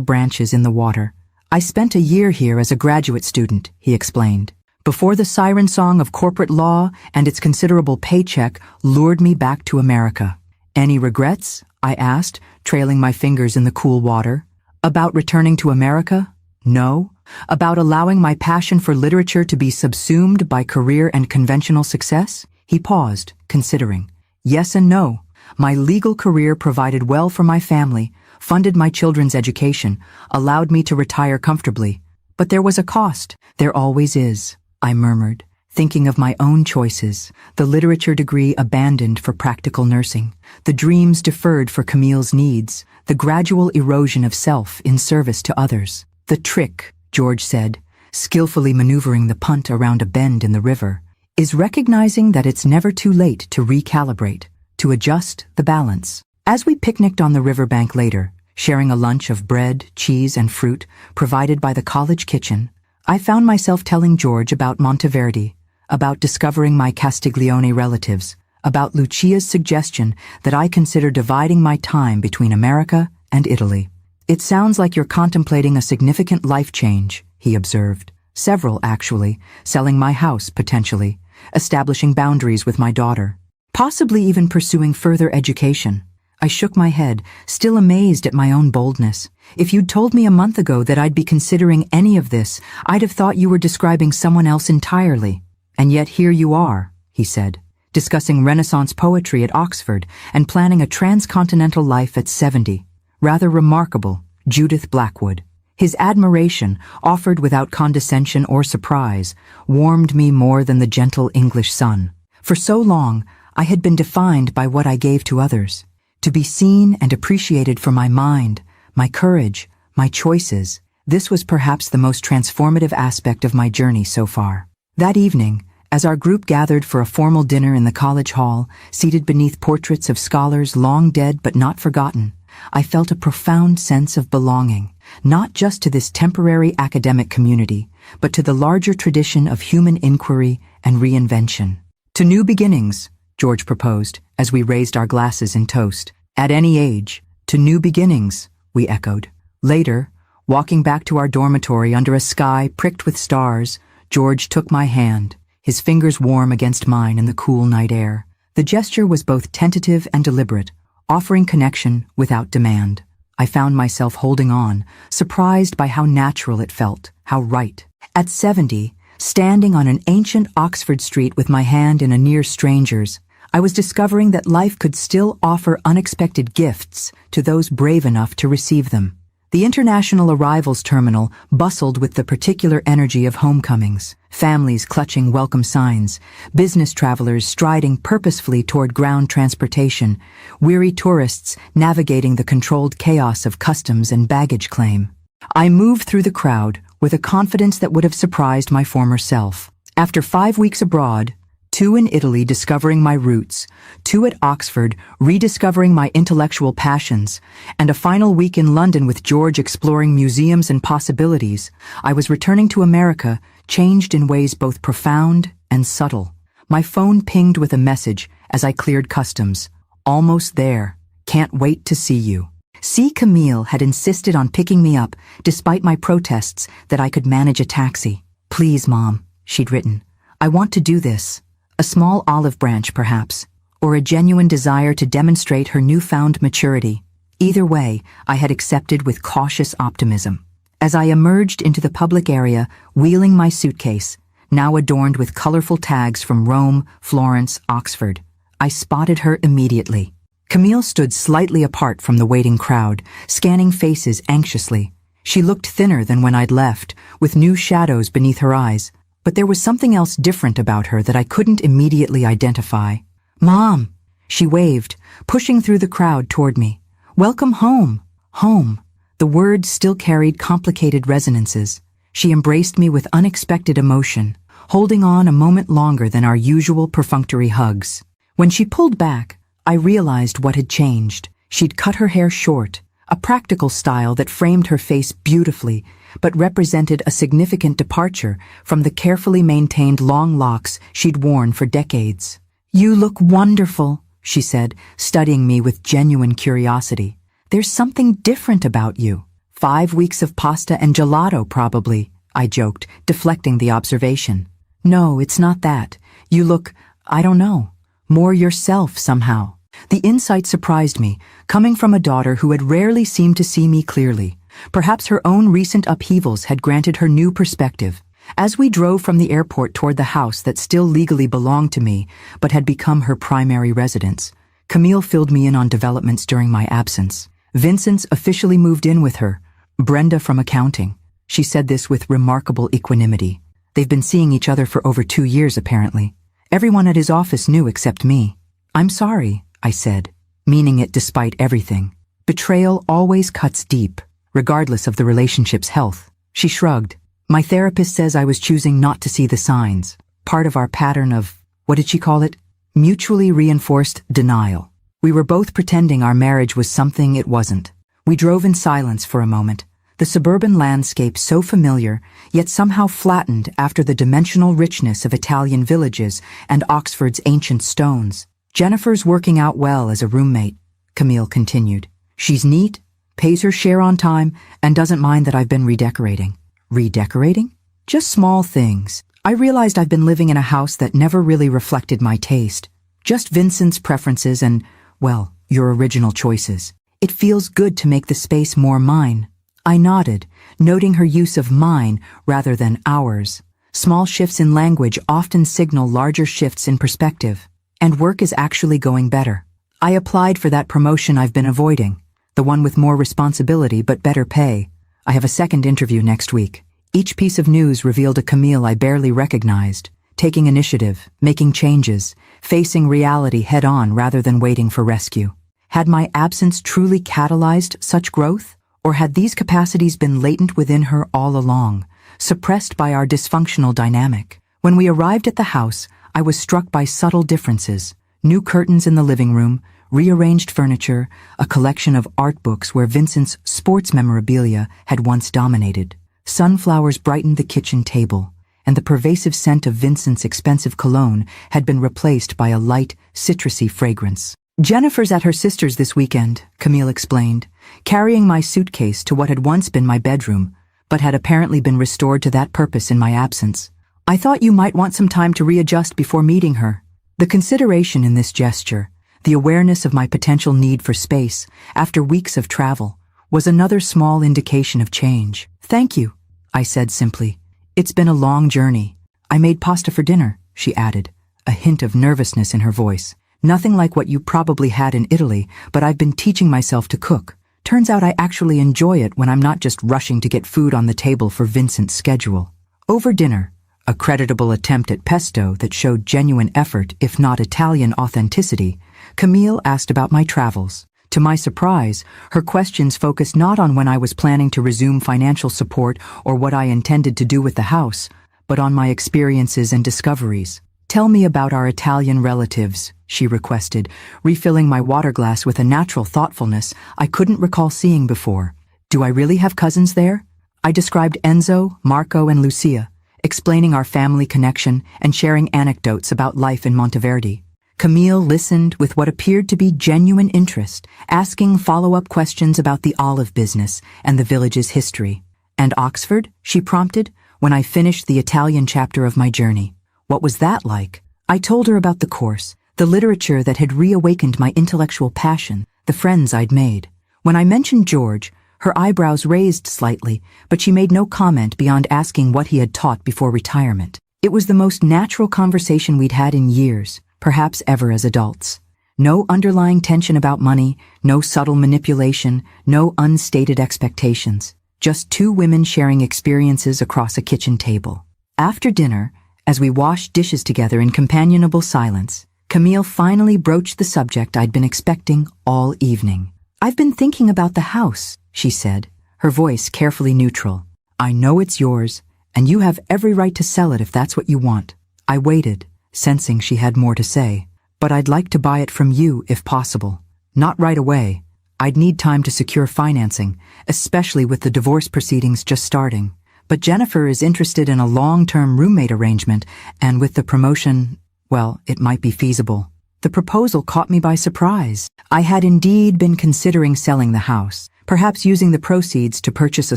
branches in the water. I spent a year here as a graduate student, he explained, before the siren song of corporate law and its considerable paycheck lured me back to America. Any regrets? I asked, trailing my fingers in the cool water. About returning to America? No. About allowing my passion for literature to be subsumed by career and conventional success? He paused, considering. Yes and no. My legal career provided well for my family, funded my children's education, allowed me to retire comfortably. But there was a cost. There always is, I murmured, thinking of my own choices, the literature degree abandoned for practical nursing, the dreams deferred for Camille's needs, the gradual erosion of self in service to others. The trick, George said, skillfully maneuvering the punt around a bend in the river, is recognizing that it's never too late to recalibrate, to adjust the balance. As we picnicked on the riverbank later, sharing a lunch of bread, cheese, and fruit provided by the college kitchen, I found myself telling George about Monteverdi, about discovering my Castiglione relatives, about Lucia's suggestion that I consider dividing my time between America and Italy. It sounds like you're contemplating a significant life change, he observed. Several, actually, selling my house, potentially, establishing boundaries with my daughter, possibly even pursuing further education. I shook my head, still amazed at my own boldness. If you'd told me a month ago that I'd be considering any of this, I'd have thought you were describing someone else entirely. And yet here you are, he said, discussing Renaissance poetry at Oxford and planning a transcontinental life at 70. Rather remarkable, Judith Blackwood. His admiration, offered without condescension or surprise, warmed me more than the gentle English sun. For so long, I had been defined by what I gave to others. To be seen and appreciated for my mind, my courage, my choices, this was perhaps the most transformative aspect of my journey so far. That evening, as our group gathered for a formal dinner in the college hall, seated beneath portraits of scholars long dead but not forgotten, I felt a profound sense of belonging, not just to this temporary academic community, but to the larger tradition of human inquiry and reinvention. To new beginnings, George proposed, as we raised our glasses in toast. At any age, to new beginnings, we echoed. Later, walking back to our dormitory under a sky pricked with stars, George took my hand, his fingers warm against mine in the cool night air. The gesture was both tentative and deliberate, offering connection without demand. I found myself holding on, surprised by how natural it felt, how right. At 70, standing on an ancient Oxford street with my hand in a near stranger's, I was discovering that life could still offer unexpected gifts to those brave enough to receive them. The international arrivals terminal bustled with the particular energy of homecomings, families clutching welcome signs, business travelers striding purposefully toward ground transportation, weary tourists navigating the controlled chaos of customs and baggage claim. I moved through the crowd with a confidence that would have surprised my former self. After 5 weeks abroad, 2 in Italy discovering my roots, 2 at Oxford rediscovering my intellectual passions, and a final week in London with George exploring museums and possibilities, I was returning to America, changed in ways both profound and subtle. My phone pinged with a message as I cleared customs. Almost there. Can't wait to see you. C. Camille had insisted on picking me up, despite my protests that I could manage a taxi. Please, Mom, she'd written. I want to do this. A small olive branch, perhaps, or a genuine desire to demonstrate her newfound maturity. Either way, I had accepted with cautious optimism. As I emerged into the public area, wheeling my suitcase, now adorned with colorful tags from Rome, Florence, Oxford, I spotted her immediately. Camille stood slightly apart from the waiting crowd, scanning faces anxiously. She looked thinner than when I'd left, with new shadows beneath her eyes. But there was something else different about her that I couldn't immediately identify. Mom, she waved, pushing through the crowd toward me. Welcome home. Home. The words still carried complicated resonances. She embraced me with unexpected emotion, holding on a moment longer than our usual perfunctory hugs. When she pulled back, I realized what had changed. She'd cut her hair short, a practical style that framed her face beautifully, but represented a significant departure from the carefully maintained long locks she'd worn for decades. "You look wonderful," she said, studying me with genuine curiosity. "There's something different about you." 5 weeks of pasta and gelato, probably, I joked, deflecting the observation. "No, it's not that. You look, I don't know, more yourself somehow." The insight surprised me, coming from a daughter who had rarely seemed to see me clearly. Perhaps her own recent upheavals had granted her new perspective. As we drove from the airport toward the house that still legally belonged to me, but had become her primary residence, Camille filled me in on developments during my absence. Vincent's officially moved in with her, Brenda from accounting. She said this with remarkable equanimity. They've been seeing each other for over 2 years, apparently. Everyone at his office knew except me. "I'm sorry," I said, meaning it despite everything. Betrayal always cuts deep, regardless of the relationship's health. She shrugged. "My therapist says I was choosing not to see the signs, part of our pattern of, what did she call it? Mutually reinforced denial. We were both pretending our marriage was something it wasn't." We drove in silence for a moment, the suburban landscape so familiar, yet somehow flattened after the dimensional richness of Italian villages and Oxford's ancient stones. "Jennifer's working out well as a roommate," Camille continued. "She's neat, pays her share on time, and doesn't mind that I've been redecorating." "Redecorating?" "Just small things. I realized I've been living in a house that never really reflected my taste. Just Vincent's preferences and, well, your original choices. It feels good to make the space more mine." I nodded, noting her use of mine rather than ours. Small shifts in language often signal larger shifts in perspective. "And work is actually going better. I applied for that promotion I've been avoiding, the one with more responsibility but better pay. I have a second interview next week." Each piece of news revealed a Camille I barely recognized, taking initiative, making changes, facing reality head-on rather than waiting for rescue. Had my absence truly catalyzed such growth? Or had these capacities been latent within her all along, suppressed by our dysfunctional dynamic? When we arrived at the house, I was struck by subtle differences. New curtains in the living room, rearranged furniture, a collection of art books where Vincent's sports memorabilia had once dominated. Sunflowers brightened the kitchen table, and the pervasive scent of Vincent's expensive cologne had been replaced by a light, citrusy fragrance. "Jennifer's at her sister's this weekend," Camille explained, carrying my suitcase to what had once been my bedroom, but had apparently been restored to that purpose in my absence. "I thought you might want some time to readjust before meeting her." The consideration in this gesture, the awareness of my potential need for space after weeks of travel, was another small indication of change. "Thank you," I said simply. "It's been a long journey. I made pasta for dinner," she added, a hint of nervousness in her voice. "Nothing like what you probably had in Italy, but I've been teaching myself to cook. Turns out I actually enjoy it when I'm not just rushing to get food on the table for Vincent's schedule." Over dinner, a creditable attempt at pesto that showed genuine effort if not Italian authenticity, Camille asked about my travels. To my surprise, her questions focused not on when I was planning to resume financial support or what I intended to do with the house, but on my experiences and discoveries. "Tell me about our Italian relatives," she requested, refilling my water glass with a natural thoughtfulness I couldn't recall seeing before. "Do I really have cousins there?" I described Enzo, Marco, and Lucia, explaining our family connection and sharing anecdotes about life in Monteverdi. Camille listened with what appeared to be genuine interest, asking follow-up questions about the olive business and the village's history. "And Oxford?" she prompted, when I finished the Italian chapter of my journey. "What was that like?" I told her about the course, the literature that had reawakened my intellectual passion, the friends I'd made. When I mentioned George, her eyebrows raised slightly, but she made no comment beyond asking what he had taught before retirement. It was the most natural conversation we'd had in years, perhaps ever as adults. No underlying tension about money, no subtle manipulation, no unstated expectations. Just two women sharing experiences across a kitchen table. After dinner, as we washed dishes together in companionable silence, Camille finally broached the subject I'd been expecting all evening. "I've been thinking about the house," she said, her voice carefully neutral. "I know it's yours, and you have every right to sell it if that's what you want. I waited, sensing she had more to say. But I'd like to buy it from you if possible. Not right away. I'd need time to secure financing, especially with the divorce proceedings just starting. But Jennifer is interested in a long-term roommate arrangement, and with the promotion, well, it might be feasible. The proposal caught me by surprise. I had indeed been considering selling the house, perhaps using the proceeds to purchase a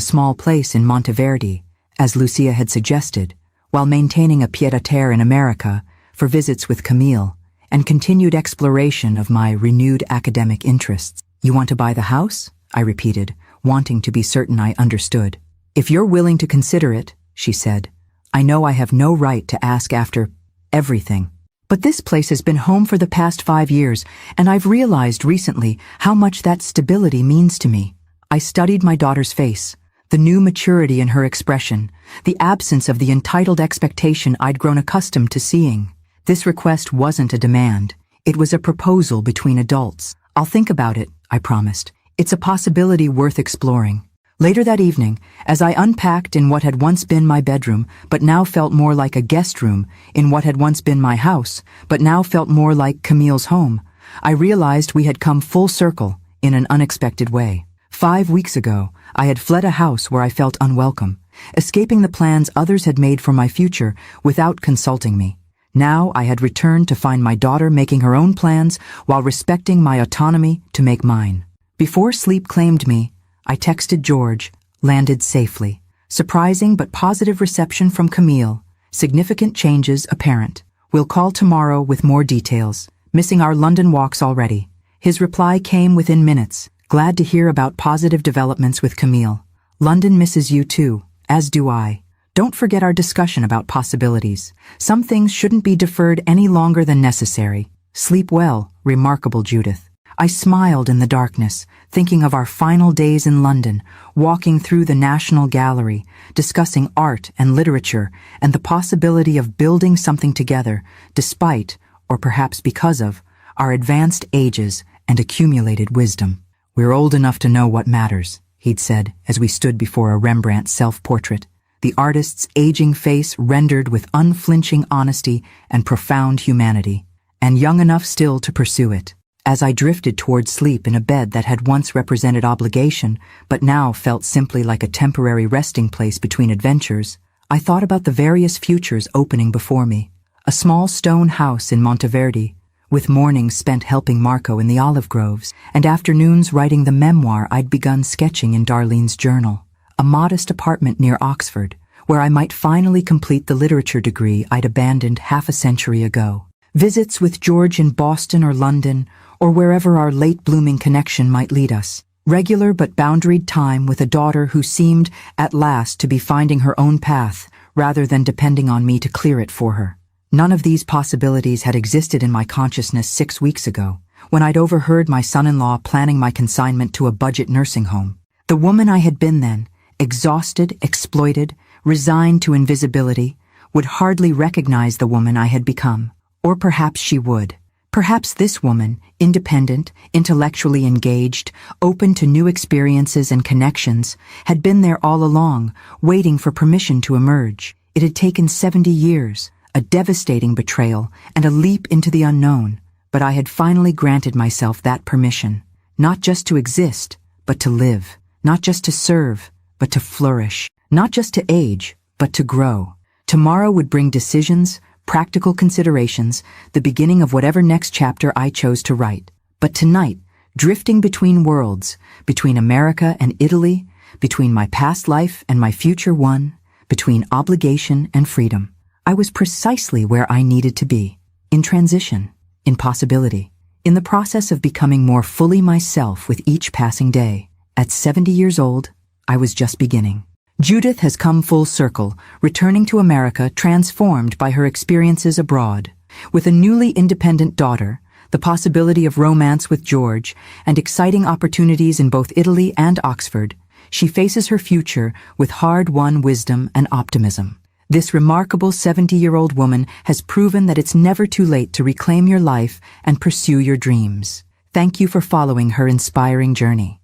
small place in Monteverde, as Lucia had suggested, while maintaining a pied-à-terre in America for visits with Camille and continued exploration of my renewed academic interests. You want to buy the house? I repeated, wanting to be certain I understood. If you're willing to consider it, she said. I know I have no right to ask after everything. But this place has been home for the past 5 years, and I've realized recently how much that stability means to me. I studied my daughter's face, the new maturity in her expression, the absence of the entitled expectation I'd grown accustomed to seeing. This request wasn't a demand. It was a proposal between adults. I'll think about it, I promised. It's a possibility worth exploring. Later that evening, as I unpacked in what had once been my bedroom, but now felt more like a guest room, in what had once been my house, but now felt more like Camille's home, I realized we had come full circle in an unexpected way. 5 weeks ago, I had fled a house where I felt unwelcome, escaping the plans others had made for my future without consulting me. Now I had returned to find my daughter making her own plans while respecting my autonomy to make mine. Before sleep claimed me, I texted George, landed safely. Surprising but positive reception from Camille. Significant changes apparent. We'll call tomorrow with more details. Missing our London walks already. His reply came within minutes. Glad to hear about positive developments with Camille. London misses you too, as do I. Don't forget our discussion about possibilities. Some things shouldn't be deferred any longer than necessary. Sleep well, remarkable Judith. I smiled in the darkness, thinking of our final days in London, walking through the National Gallery, discussing art and literature, and the possibility of building something together, despite, or perhaps because of, our advanced ages and accumulated wisdom. We're old enough to know what matters, he'd said as we stood before a Rembrandt self-portrait, the artist's aging face rendered with unflinching honesty and profound humanity, and young enough still to pursue it. As I drifted toward sleep in a bed that had once represented obligation, but now felt simply like a temporary resting place between adventures, I thought about the various futures opening before me. A small stone house in Monteverde, with mornings spent helping Marco in the olive groves, and afternoons writing the memoir I'd begun sketching in Darlene's journal. A modest apartment near Oxford, where I might finally complete the literature degree I'd abandoned half a century ago. Visits with George in Boston or London, or wherever our late-blooming connection might lead us. Regular but boundaried time with a daughter who seemed, at last, to be finding her own path, rather than depending on me to clear it for her. None of these possibilities had existed in my consciousness 6 weeks ago, when I'd overheard my son-in-law planning my consignment to a budget nursing home. The woman I had been then, exhausted, exploited, resigned to invisibility, would hardly recognize the woman I had become. Or perhaps she would. Perhaps this woman, independent, intellectually engaged, open to new experiences and connections, had been there all along, waiting for permission to emerge. It had taken 70 years, a devastating betrayal, and a leap into the unknown, but I had finally granted myself that permission, not just to exist, but to live, not just to serve, but to flourish, not just to age, but to grow. Tomorrow would bring decisions, practical considerations, the beginning of whatever next chapter I chose to write. But tonight, drifting between worlds, between America and Italy, between my past life and my future one, between obligation and freedom, I was precisely where I needed to be, in transition, in possibility, in the process of becoming more fully myself with each passing day. At 70 years old, I was just beginning. Judith has come full circle, returning to America transformed by her experiences abroad. With a newly independent daughter, the possibility of romance with George, and exciting opportunities in both Italy and Oxford, she faces her future with hard-won wisdom and optimism. This remarkable 70-year-old woman has proven that it's never too late to reclaim your life and pursue your dreams. Thank you for following her inspiring journey.